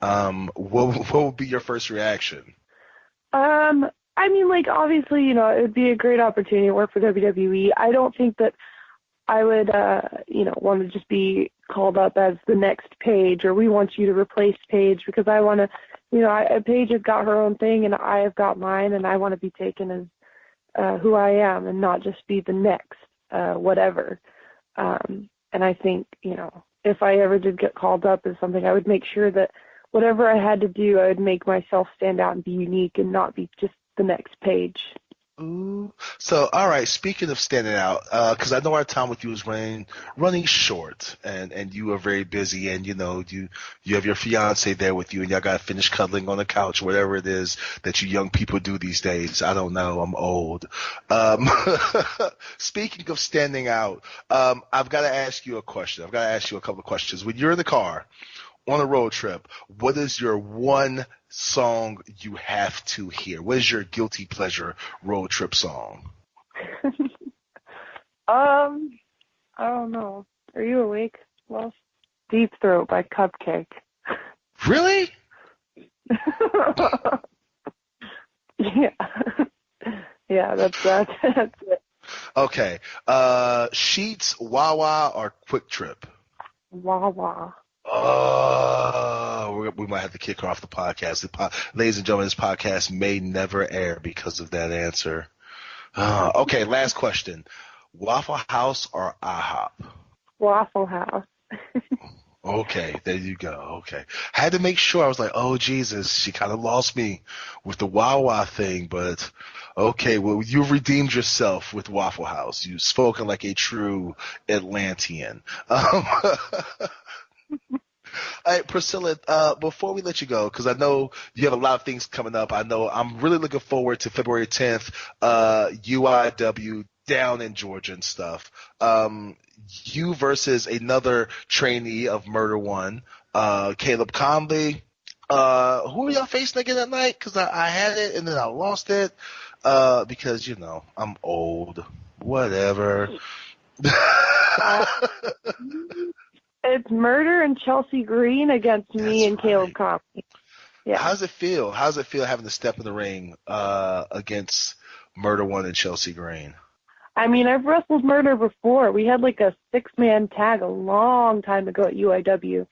What would be your first reaction? I mean, like, obviously, it would be a great opportunity to work for WWE. I don't think that I would, want to just be called up as the next Paige, or we want you to replace Paige, because I want to, Paige has got her own thing and I have got mine, and I want to be taken as who I am and not just be the next whatever. And I think, if I ever did get called up as something, I would make sure that whatever I had to do, I would make myself stand out and be unique and not be just the next Paige. Ooh. So, all right, speaking of standing out, because I know our time with you is running short, and you are very busy, and, you have your fiance there with you, and y'all got to finish cuddling on the couch, whatever it is that you young people do these days. I don't know. I'm old. Speaking of standing out, I've got to ask you a question. I've got to ask you a couple of questions. When you're in the car on a road trip, what is your one song you have to hear? What is your guilty pleasure road trip song? I don't know. Are you awake? Well, Deep Throat by Cupcake. Really? Yeah. Yeah, that's it. Okay. Sheets, Wawa, or Quick Trip? Wawa. Oh, we might have to kick her off the podcast. Ladies and gentlemen, this podcast may never air because of that answer. Okay, last question. Waffle House or IHOP? Waffle House. Okay, there you go. Okay. I had to make sure. I was like, oh, Jesus, she kind of lost me with the Wawa thing, but okay, well, you redeemed yourself with Waffle House. You've spoken like a true Atlantean. All right, Priscilla, before we let you go, because I know you have a lot of things coming up. I know I'm really looking forward to February 10th, UIW down in Georgia and stuff. You versus another trainee of Murder One, Caleb Conley. Who are y'all facing again that night? Because I had it and then I lost it because, I'm old. Whatever. It's Murder and Chelsea Green against me and Caleb Conley. Yeah. How does it feel? How does it feel having to step in the ring against Murder One and Chelsea Green? I mean, I've wrestled Murder before. We had like a 6-man tag a long time ago at UIW,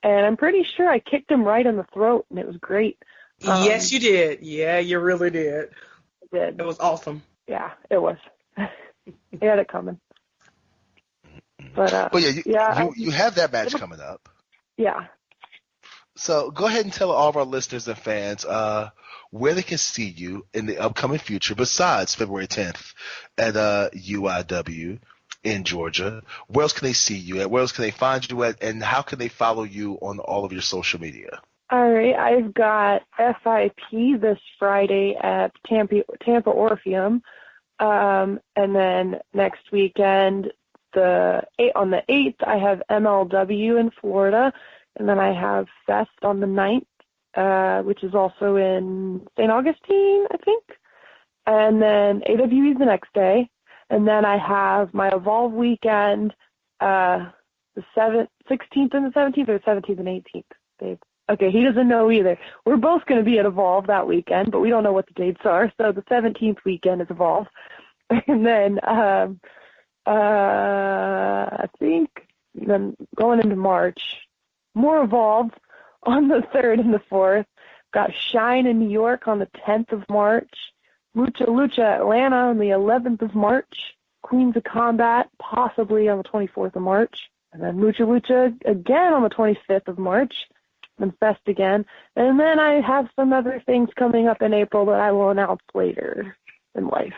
and I'm pretty sure I kicked him right in the throat, and it was great. Yes, you did. Yeah, you really did. I did. It was awesome. Yeah, it was. He had it coming. But you have that match coming up. Yeah. So go ahead and tell all of our listeners and fans where they can see you in the upcoming future besides February 10th at UIW in Georgia. Where else can they see you at? Where else can they find you at? And how can they follow you on all of your social media? All right. I've got FIP this Friday at Tampa Orpheum. And then next weekend, on the 8th, I have MLW in Florida. And then I have Fest on the 9th, which is also in St. Augustine, I think. And then AWE is the next day. And then I have my Evolve weekend, the 16th and the 17th, or 17th and 18th, babe. Okay, he doesn't know either. We're both going to be at Evolve that weekend, but we don't know what the dates are. So the 17th weekend is Evolve. And then I think then going into March, more Evolve on the 3rd and the 4th. Got Shine in New York on the 10th of March. Lucha Lucha Atlanta on the 11th of March. Queens of Combat possibly on the 24th of March. And then Lucha Lucha again on the 25th of March. And Fest again. And then I have some other things coming up in April that I will announce later in life.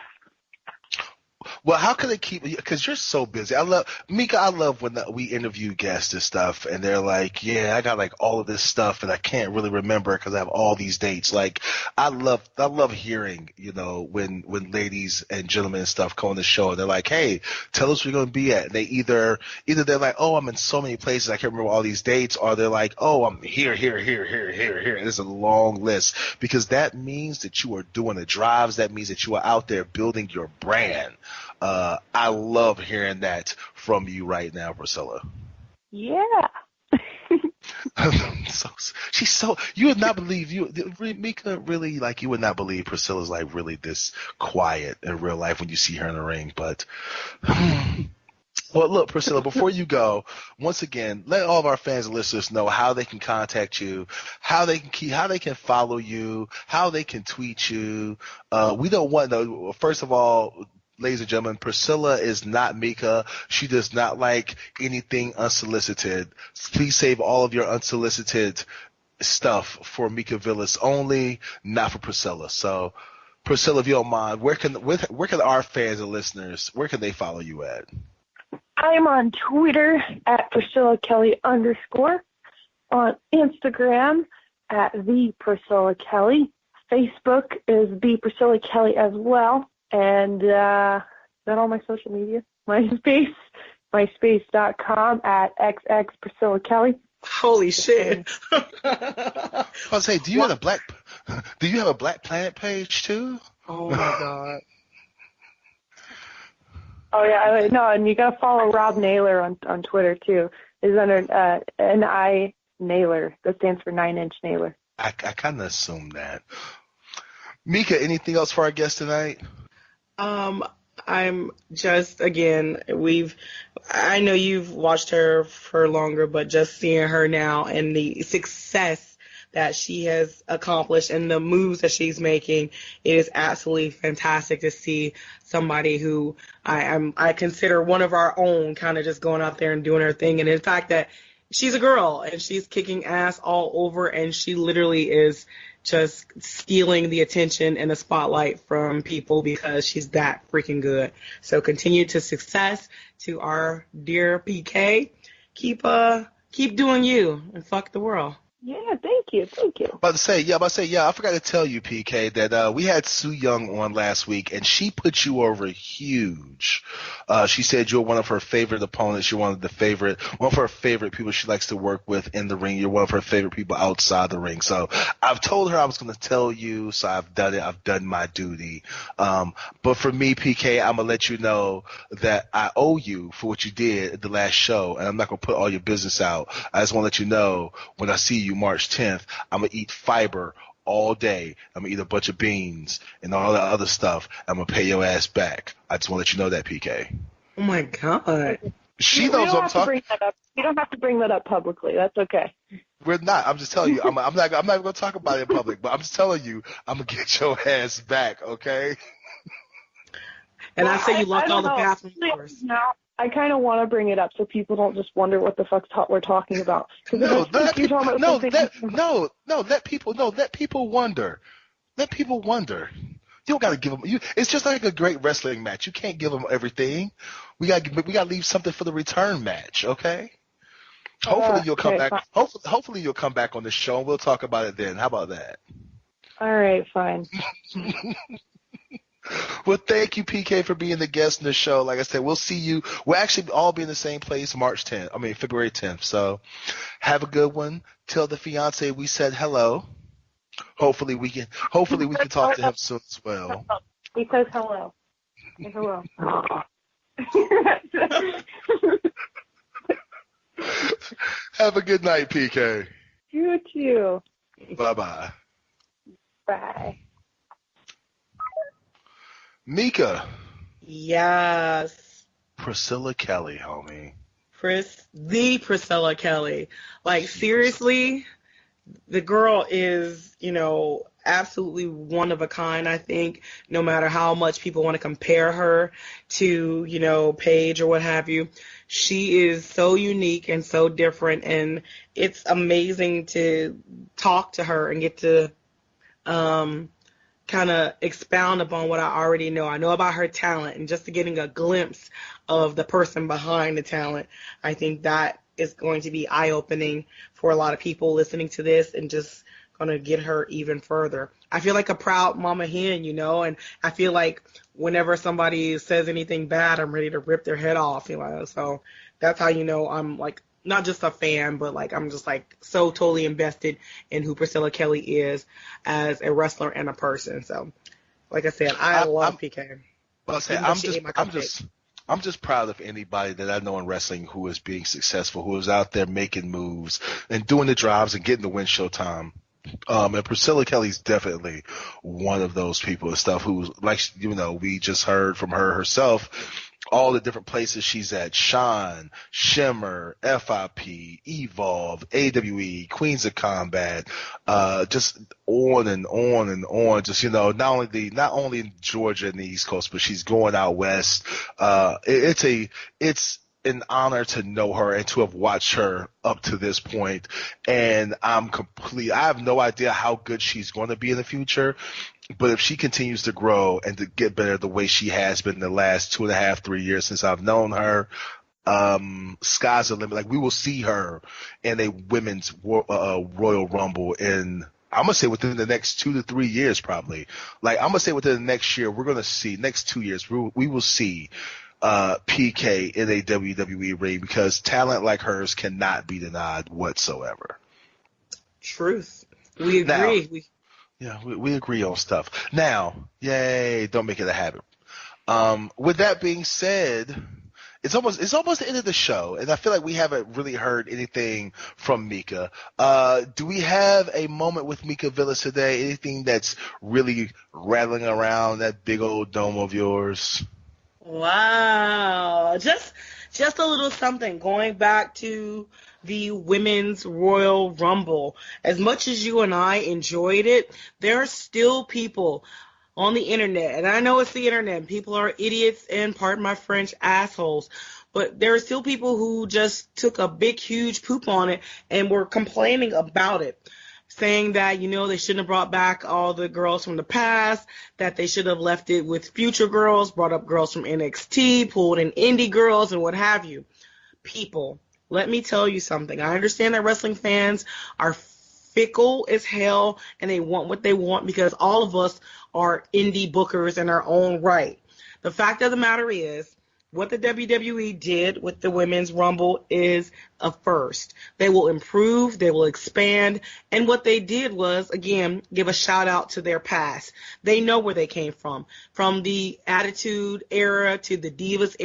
Well, how can they keep? Because you're so busy. I love Mika. I love when we interview guests and stuff, and they're like, "Yeah, I got like all of this stuff, and I can't really remember because I have all these dates." Like, I love hearing, when ladies and gentlemen and stuff come on the show, and they're like, "Hey, tell us where you're going to be at." And they either they're like, "Oh, I'm in so many places, I can't remember all these dates," or they're like, "Oh, I'm here, here, here, here, here, here." And it's a long list because that means that you are doing the drives. That means that you are out there building your brand. I love hearing that from you right now, Priscilla. Yeah. You would not believe Mika really, like, you would not believe Priscilla's like really this quiet in real life when you see her in the ring. But well, look, Priscilla, before you go, once again, let all of our fans and listeners know how they can contact you, how they can follow you, how they can tweet you. We don't want to. First of all, ladies and gentlemen, Priscilla is not Mika. She does not like anything unsolicited. Please save all of your unsolicited stuff for Mika Villas only, not for Priscilla. So, Priscilla, if you don't mind, where can our fans and listeners, where can they follow you at? I'm on Twitter at Priscilla Kelly _, on Instagram at the Priscilla Kelly. Facebook is the Priscilla Kelly as well. And is that all my social media? MySpace.com at XX Priscilla Kelly. Holy shit. I was say, do you have a Black Planet page too? Oh my God. Oh yeah, no, and you gotta follow Rob Naylor on Twitter too. It's under N.I. Naylor. That stands for 9-inch Naylor. I kind of assumed that. Mika, anything else for our guest tonight? I'm just, again, I know you've watched her for longer, but just seeing her now and the success that she has accomplished and the moves that she's making, it is absolutely fantastic to see somebody who I consider one of our own kind of just going out there and doing her thing. And in fact that she's a girl and she's kicking ass all over, and she literally is just stealing the attention and the spotlight from people because she's that freaking good. So continue to success to our dear PK. Keep doing you and fuck the world. Yeah, thank you. I forgot to tell you, PK, that we had Sue Young on last week, and she put you over huge. She said you're one of her favorite opponents. You're one of her favorite people she likes to work with in the ring. You're one of her favorite people outside the ring. So I've told her I was going to tell you, so I've done it. I've done my duty. But for me, PK, I'm going to let you know that I owe you for what you did at the last show, and I'm not going to put all your business out. I just want to let you know when I see you March 10th, I'm going to eat fiber all day. I'm going to eat a bunch of beans and all that other stuff. I'm going to pay your ass back. I just want to let you know that, PK. Oh, my God. She knows what I'm talking about. You don't have to bring that up publicly. That's okay. We're not. I'm just telling you. I'm not going to talk about it in public, but I'm just telling you, I'm going to get your ass back, okay? And I say you lock all the bathroom doors. Now, I kind of want to bring it up so people don't just wonder what the fuck we're talking about. Let people wonder. Let people wonder. You don't got to give them. It's just like a great wrestling match. You can't give them everything. We got to leave something for the return match. Okay. Hopefully you'll come back. Hopefully you'll come back on the show and we'll talk about it then. How about that? All right, fine. Well, thank you, PK, for being the guest in the show. Like I said, we'll see you. We'll actually all be in the same place February 10th. So have a good one. Tell the fiance we said hello. Hopefully we can talk to him soon as well. He says hello. Hello. Have a good night, PK. You too. Bye-bye. Bye. Mika. Yes. Priscilla Kelly, homie. The Priscilla Kelly. Like, seriously, the girl is, absolutely one of a kind, I think, no matter how much people want to compare her to, Paige or what have you. She is so unique and so different, and it's amazing to talk to her and get to kind of expound upon what I already know. I know about her talent, and just getting a glimpse of the person behind the talent, I think that is going to be eye-opening for a lot of people listening to this, and just going to get her even further. I feel like a proud mama hen, and I feel like whenever somebody says anything bad, I'm ready to rip their head off, so that's how I'm like not just a fan, but like I'm just like so totally invested in who Priscilla Kelly is as a wrestler and a person. So, like I said, I love PK. I'm just proud of anybody that I know in wrestling who is being successful, who is out there making moves and doing the drives and getting the win showtime. And Priscilla Kelly's definitely one of those people and stuff who's like, we just heard from her herself, all the different places she's at: Shine, Shimmer, FIP, Evolve, AWE, Queens of Combat, just on and on and on. Just, not only in Georgia and the East Coast, but she's going out west. It's an honor to know her and to have watched her up to this point. And I have no idea how good she's going to be in the future. But if she continues to grow and to get better the way she has been the last 2.5, 3 years since I've known her, sky's the limit. Like, we will see her in a women's Royal Rumble in, I'm going to say within the next 2 to 3 years probably. Like, I'm going to say within the next year, we're going to see, next 2 years, we will see PK in a WWE ring, because talent like hers cannot be denied whatsoever. Truth. We agree. We agree on stuff. Now, yay, don't make it a habit. With that being said, it's almost the end of the show, and I feel like we haven't really heard anything from Mika. Do we have a moment with Mika Villas today? Anything that's really rattling around that big old dome of yours? Wow. Just a little something. Going back to the Women's Royal Rumble. As much as you and I enjoyed it, there are still people on the internet, and I know it's the internet, people are idiots and, pardon my French, assholes, but there are still people who just took a big, huge poop on it and were complaining about it, saying that, they shouldn't have brought back all the girls from the past, that they should have left it with future girls, brought up girls from NXT, pulled in indie girls, and what have you. People, let me tell you something. I understand that wrestling fans are fickle as hell, and they want what they want, because all of us are indie bookers in our own right. The fact of the matter is, what the WWE did with the Women's Rumble is a first. They will improve, they will expand, and what they did was, again, give a shout out to their past. They know where they came from the Attitude Era to the Divas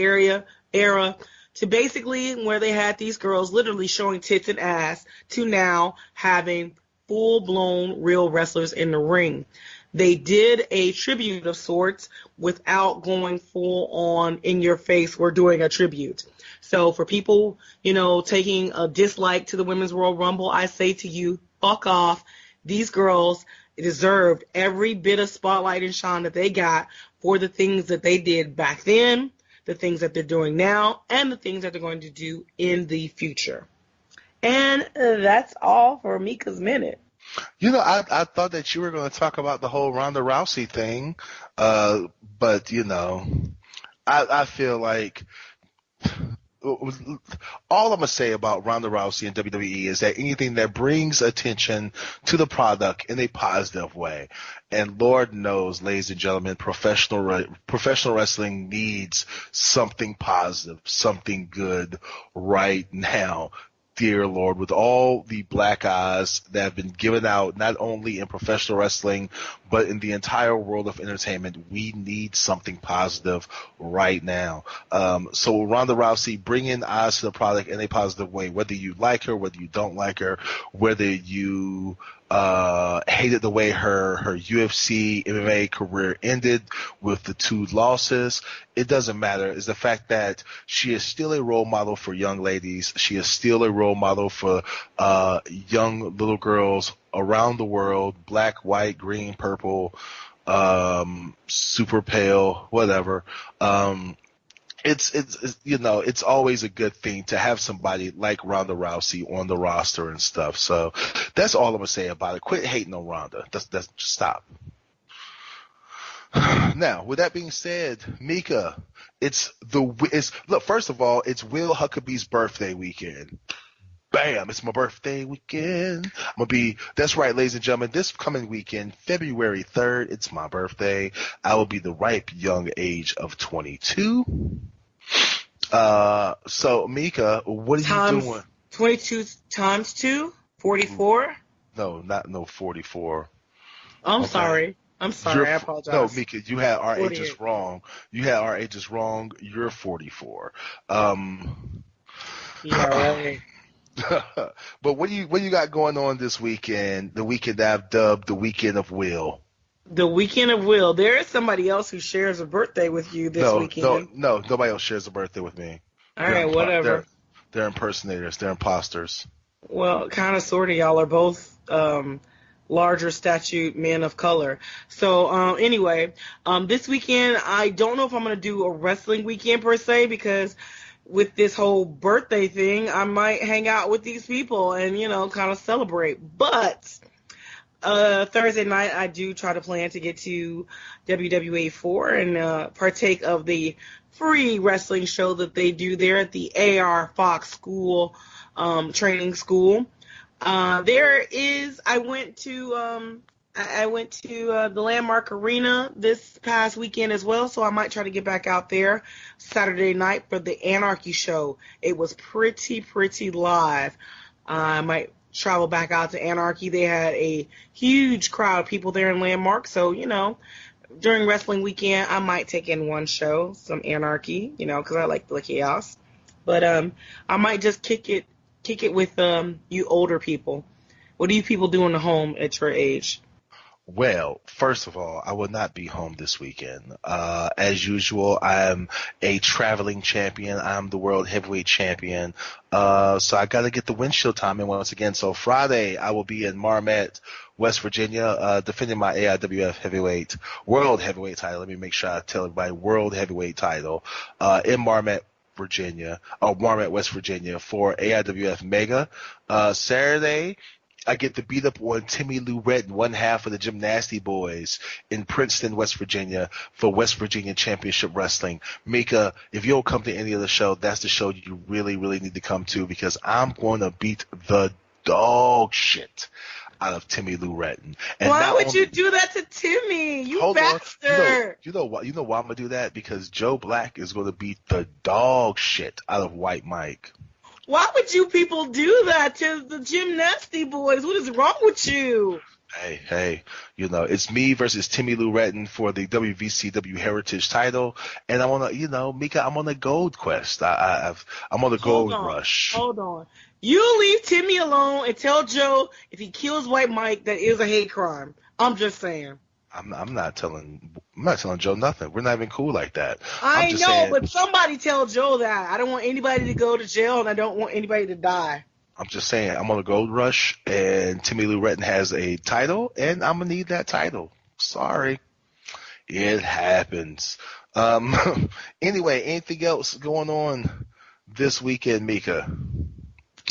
era, to basically where they had these girls literally showing tits and ass, to now having full-blown real wrestlers in the ring. They did a tribute of sorts without going full on in your face, we're doing a tribute. So for people, taking a dislike to the Women's Royal Rumble, I say to you, fuck off. These girls deserved every bit of spotlight and shine that they got for the things that they did back then, the things that they're doing now, and the things that they're going to do in the future. And that's all for Mika's Minute. I thought that you were going to talk about the whole Ronda Rousey thing, but, I feel like all I'm going to say about Ronda Rousey and WWE is that anything that brings attention to the product in a positive way, and Lord knows, ladies and gentlemen, professional wrestling needs something positive, something good right now. Dear Lord, with all the black eyes that have been given out, not only in professional wrestling, but in the entire world of entertainment, we need something positive right now. So Ronda Rousey, bringing eyes to the product in a positive way, whether you like her, whether you don't like her, whether you hated the way her UFC MMA career ended with the 2 losses. It doesn't matter. It's the fact that she is still a role model for young ladies. She is still a role model for young little girls around the world, black, white, green, purple, super pale, whatever. It's always a good thing to have somebody like Ronda Rousey on the roster and stuff. So that's all I'm gonna say about it. Quit hating on Ronda. That's just stop. Now, with that being said, Mika, look. First of all, it's Will Huckabee's birthday weekend. Bam! It's my birthday weekend. That's right, ladies and gentlemen. This coming weekend, February 3rd, it's my birthday. I will be the ripe young age of 22. So Mika, what are you doing? 22 times 2? 44? No, 44. I'm sorry. I apologize. No, Mika, you had our 48. ages wrong. You're 44. Yeah, right. But what do you got going on this weekend? The weekend that I've dubbed the weekend of Will. The weekend of Will. There is somebody else who shares a birthday with you this weekend. No, nobody else shares a birthday with me. All right, whatever. They're impersonators. They're imposters. Well, kind of, sort of. Y'all are both larger statued men of color. So anyway, this weekend, I don't know if I'm going to do a wrestling weekend per se, because with this whole birthday thing, I might hang out with these people and, kind of celebrate. But Thursday night, I do try to plan to get to WWA 4 and partake of the free wrestling show that they do there at the AR Fox School, training school. I went to the Landmark Arena this past weekend as well, so I might try to get back out there Saturday night for the Anarchy show. It was pretty live. I might travel back out to Anarchy. They had a huge crowd of people there in Landmark, so, during wrestling weekend, I might take in one show, some Anarchy, because I like the chaos. But I might just kick it with you older people. What do you people do in the home at your age? Well, first of all, I will not be home this weekend. As usual, I am a traveling champion. I'm the world heavyweight champion. So I got to get the windshield time in once again. So Friday, I will be in Marmet, West Virginia, defending my AIWF world heavyweight title. Let me make sure I tell everybody, world heavyweight title, in Marmet, West Virginia for AIWF Mega. Saturday, I get to beat up on Timmy Lurette and one half of the Gymnasty Boys in Princeton, West Virginia for West Virginia Championship Wrestling. Mika, if you don't come to any of the show, that's the show you really, really need to come to, because I'm going to beat the dog shit out of Timmy Lurette. And why would you do that to Timmy? You bastard. You know why I'm going to do that? Because Joe Black is going to beat the dog shit out of White Mike. Why would you people do that to the Gymnasty Boys? What is wrong with you? Hey, it's me versus Timmy Lurette for the WVCW Heritage title, and I'm on Mika, I'm on a gold quest. I'm on a gold rush. Hold on. You leave Timmy alone and tell Joe if he kills White Mike that is a hate crime. I'm just saying. I'm not telling Joe nothing. We're not even cool like that. I know, but somebody tell Joe that. I don't want anybody to go to jail, and I don't want anybody to die. I'm just saying, I'm on a gold rush, and Timmy Lurette has a title, and I'm going to need that title. Sorry. It happens. Anyway, anything else going on this weekend, Mika?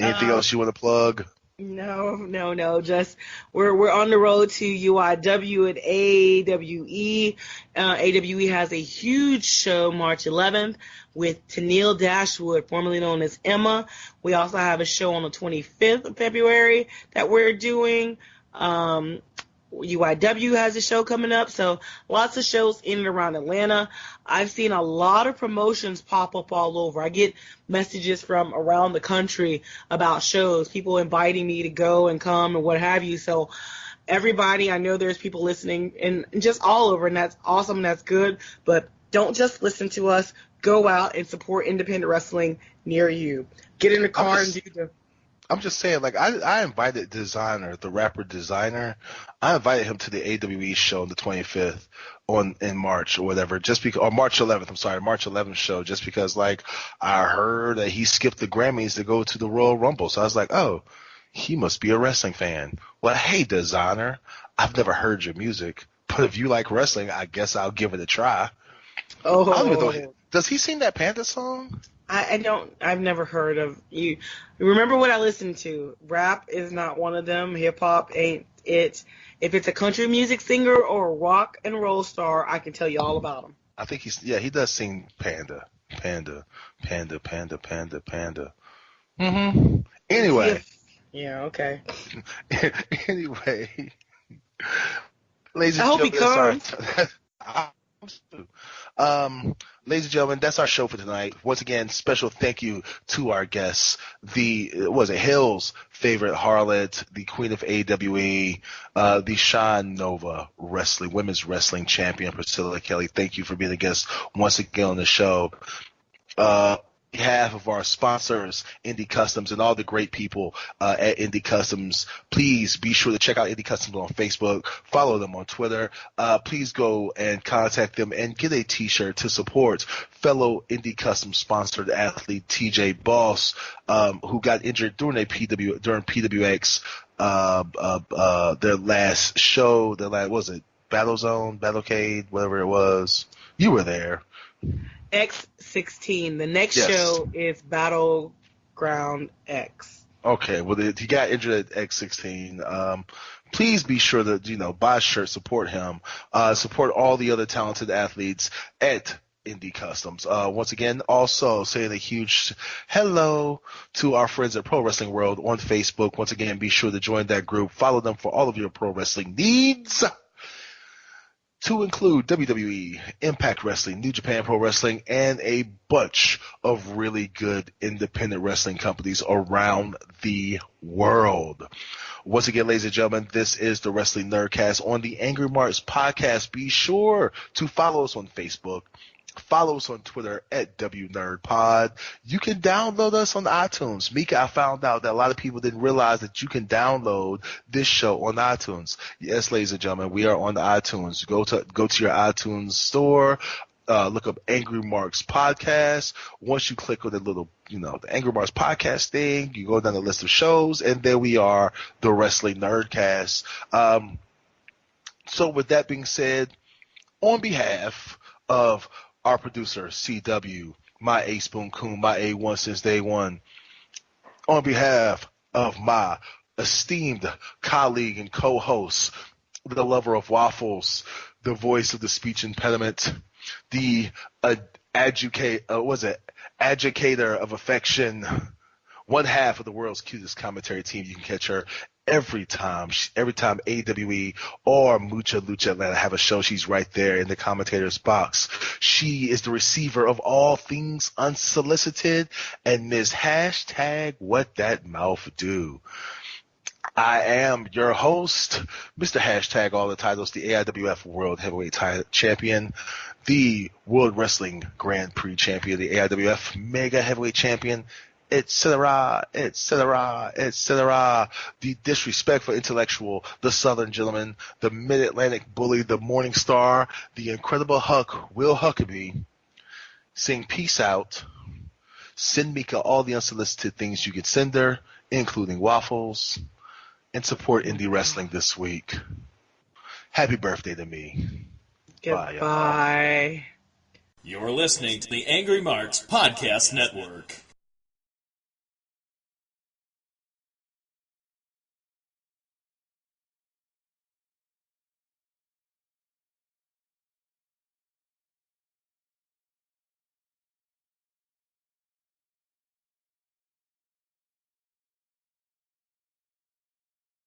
Anything else you want to plug? No. Just we're on the road to UIW and AWE. AWE has a huge show March 11th with Tennille Dashwood, formerly known as Emma. We also have a show on the 25th of February that we're doing. UIW has a show coming up, so lots of shows in and around Atlanta. I've seen a lot of promotions pop up all over. I get messages from around the country about shows, people inviting me to go and come and what have you. So everybody, I know there's people listening and just all over, and that's awesome, that's good, but don't just listen to us. Go out and support independent wrestling near you. Get in the car and do the... I'm just saying, like, I invited Designer, the rapper Designer. I invited him to the AWE show on the 25th in March or whatever, or March 11th. I'm sorry, March 11th show, just because, like, I heard that he skipped the Grammys to go to the Royal Rumble. So I was like, oh, he must be a wrestling fan. Well, hey, Designer, I've never heard your music, but if you like wrestling, I guess I'll give it a try. Oh, I don't even know. Does he sing that Panda song? I've never heard of you. Remember what I listened to. Rap is not one of them. Hip hop ain't it. If it's a country music singer or a rock and roll star, I can tell you all about them. I think he does sing Panda. Panda, Panda, Panda, Panda, Panda. Mm-hmm. Anyway. Yeah, okay. Anyway. Ladies I and hope he gentlemen, comes. ladies and gentlemen, that's our show for tonight. Once again, special thank you to our guests, Hill's favorite harlot, the queen of AWE, the Shine Nova women's wrestling champion, Priscilla Kelly. Thank you for being a guest once again on the show. On behalf of our sponsors, Indie Customs, and all the great people at Indie Customs, please be sure to check out Indie Customs on Facebook, follow them on Twitter. Please go and contact them and get a T-shirt to support fellow Indie Customs sponsored athlete TJ Boss, who got injured during PWX, their last show. Was it Battle Zone, Battlecade, whatever it was? You were there. X16. The next show is Battleground X. Okay, well, he got injured at X16. Please be sure to, buy a shirt, support him, support all the other talented athletes at Indie Customs. Once again, also saying a huge hello to our friends at Pro Wrestling World on Facebook. Once again, be sure to join that group. Follow them for all of your pro wrestling needs, to include WWE, Impact Wrestling, New Japan Pro Wrestling, and a bunch of really good independent wrestling companies around the world. Once again, ladies and gentlemen, this is the Wrestling Nerdcast on the Angry Marks podcast. Be sure to follow us on Facebook. Follow us on Twitter at WNerdPod. You can download us on iTunes. Mika, I found out that a lot of people didn't realize that you can download this show on iTunes. Yes, ladies and gentlemen, we are on iTunes. Go to your iTunes store. Look up Angry Marks Podcast. Once you click on the little, the Angry Marks Podcast thing, you go down the list of shows, and there we are, the Wrestling Nerdcast. So with that being said, on behalf of our producer, CW, my A-Spoon Coon, my A1 since day one, on behalf of my esteemed colleague and co-host, the lover of waffles, the voice of the speech impediment, the educator of affection, one half of the world's cutest commentary team. You can catch her every time AWE or Mucha Lucha Atlanta have a show. She's right there in the commentator's box. She is the receiver of all things unsolicited and Ms. Hashtag What That Mouth Do. I am your host, Mr. Hashtag All the Titles, the AIWF World Heavyweight Champion, the World Wrestling Grand Prix Champion, the AIWF Mega Heavyweight Champion, etc., etc., etc. The disrespectful intellectual, the Southern Gentleman, the Mid-Atlantic Bully, the Morning Star, the Incredible Huck, Will Huckabee, saying peace out. Send Mika all the unsolicited things you can send her, including waffles, and support indie wrestling this week. Happy birthday to me. Goodbye. You're listening to the Angry Marks Podcast Network.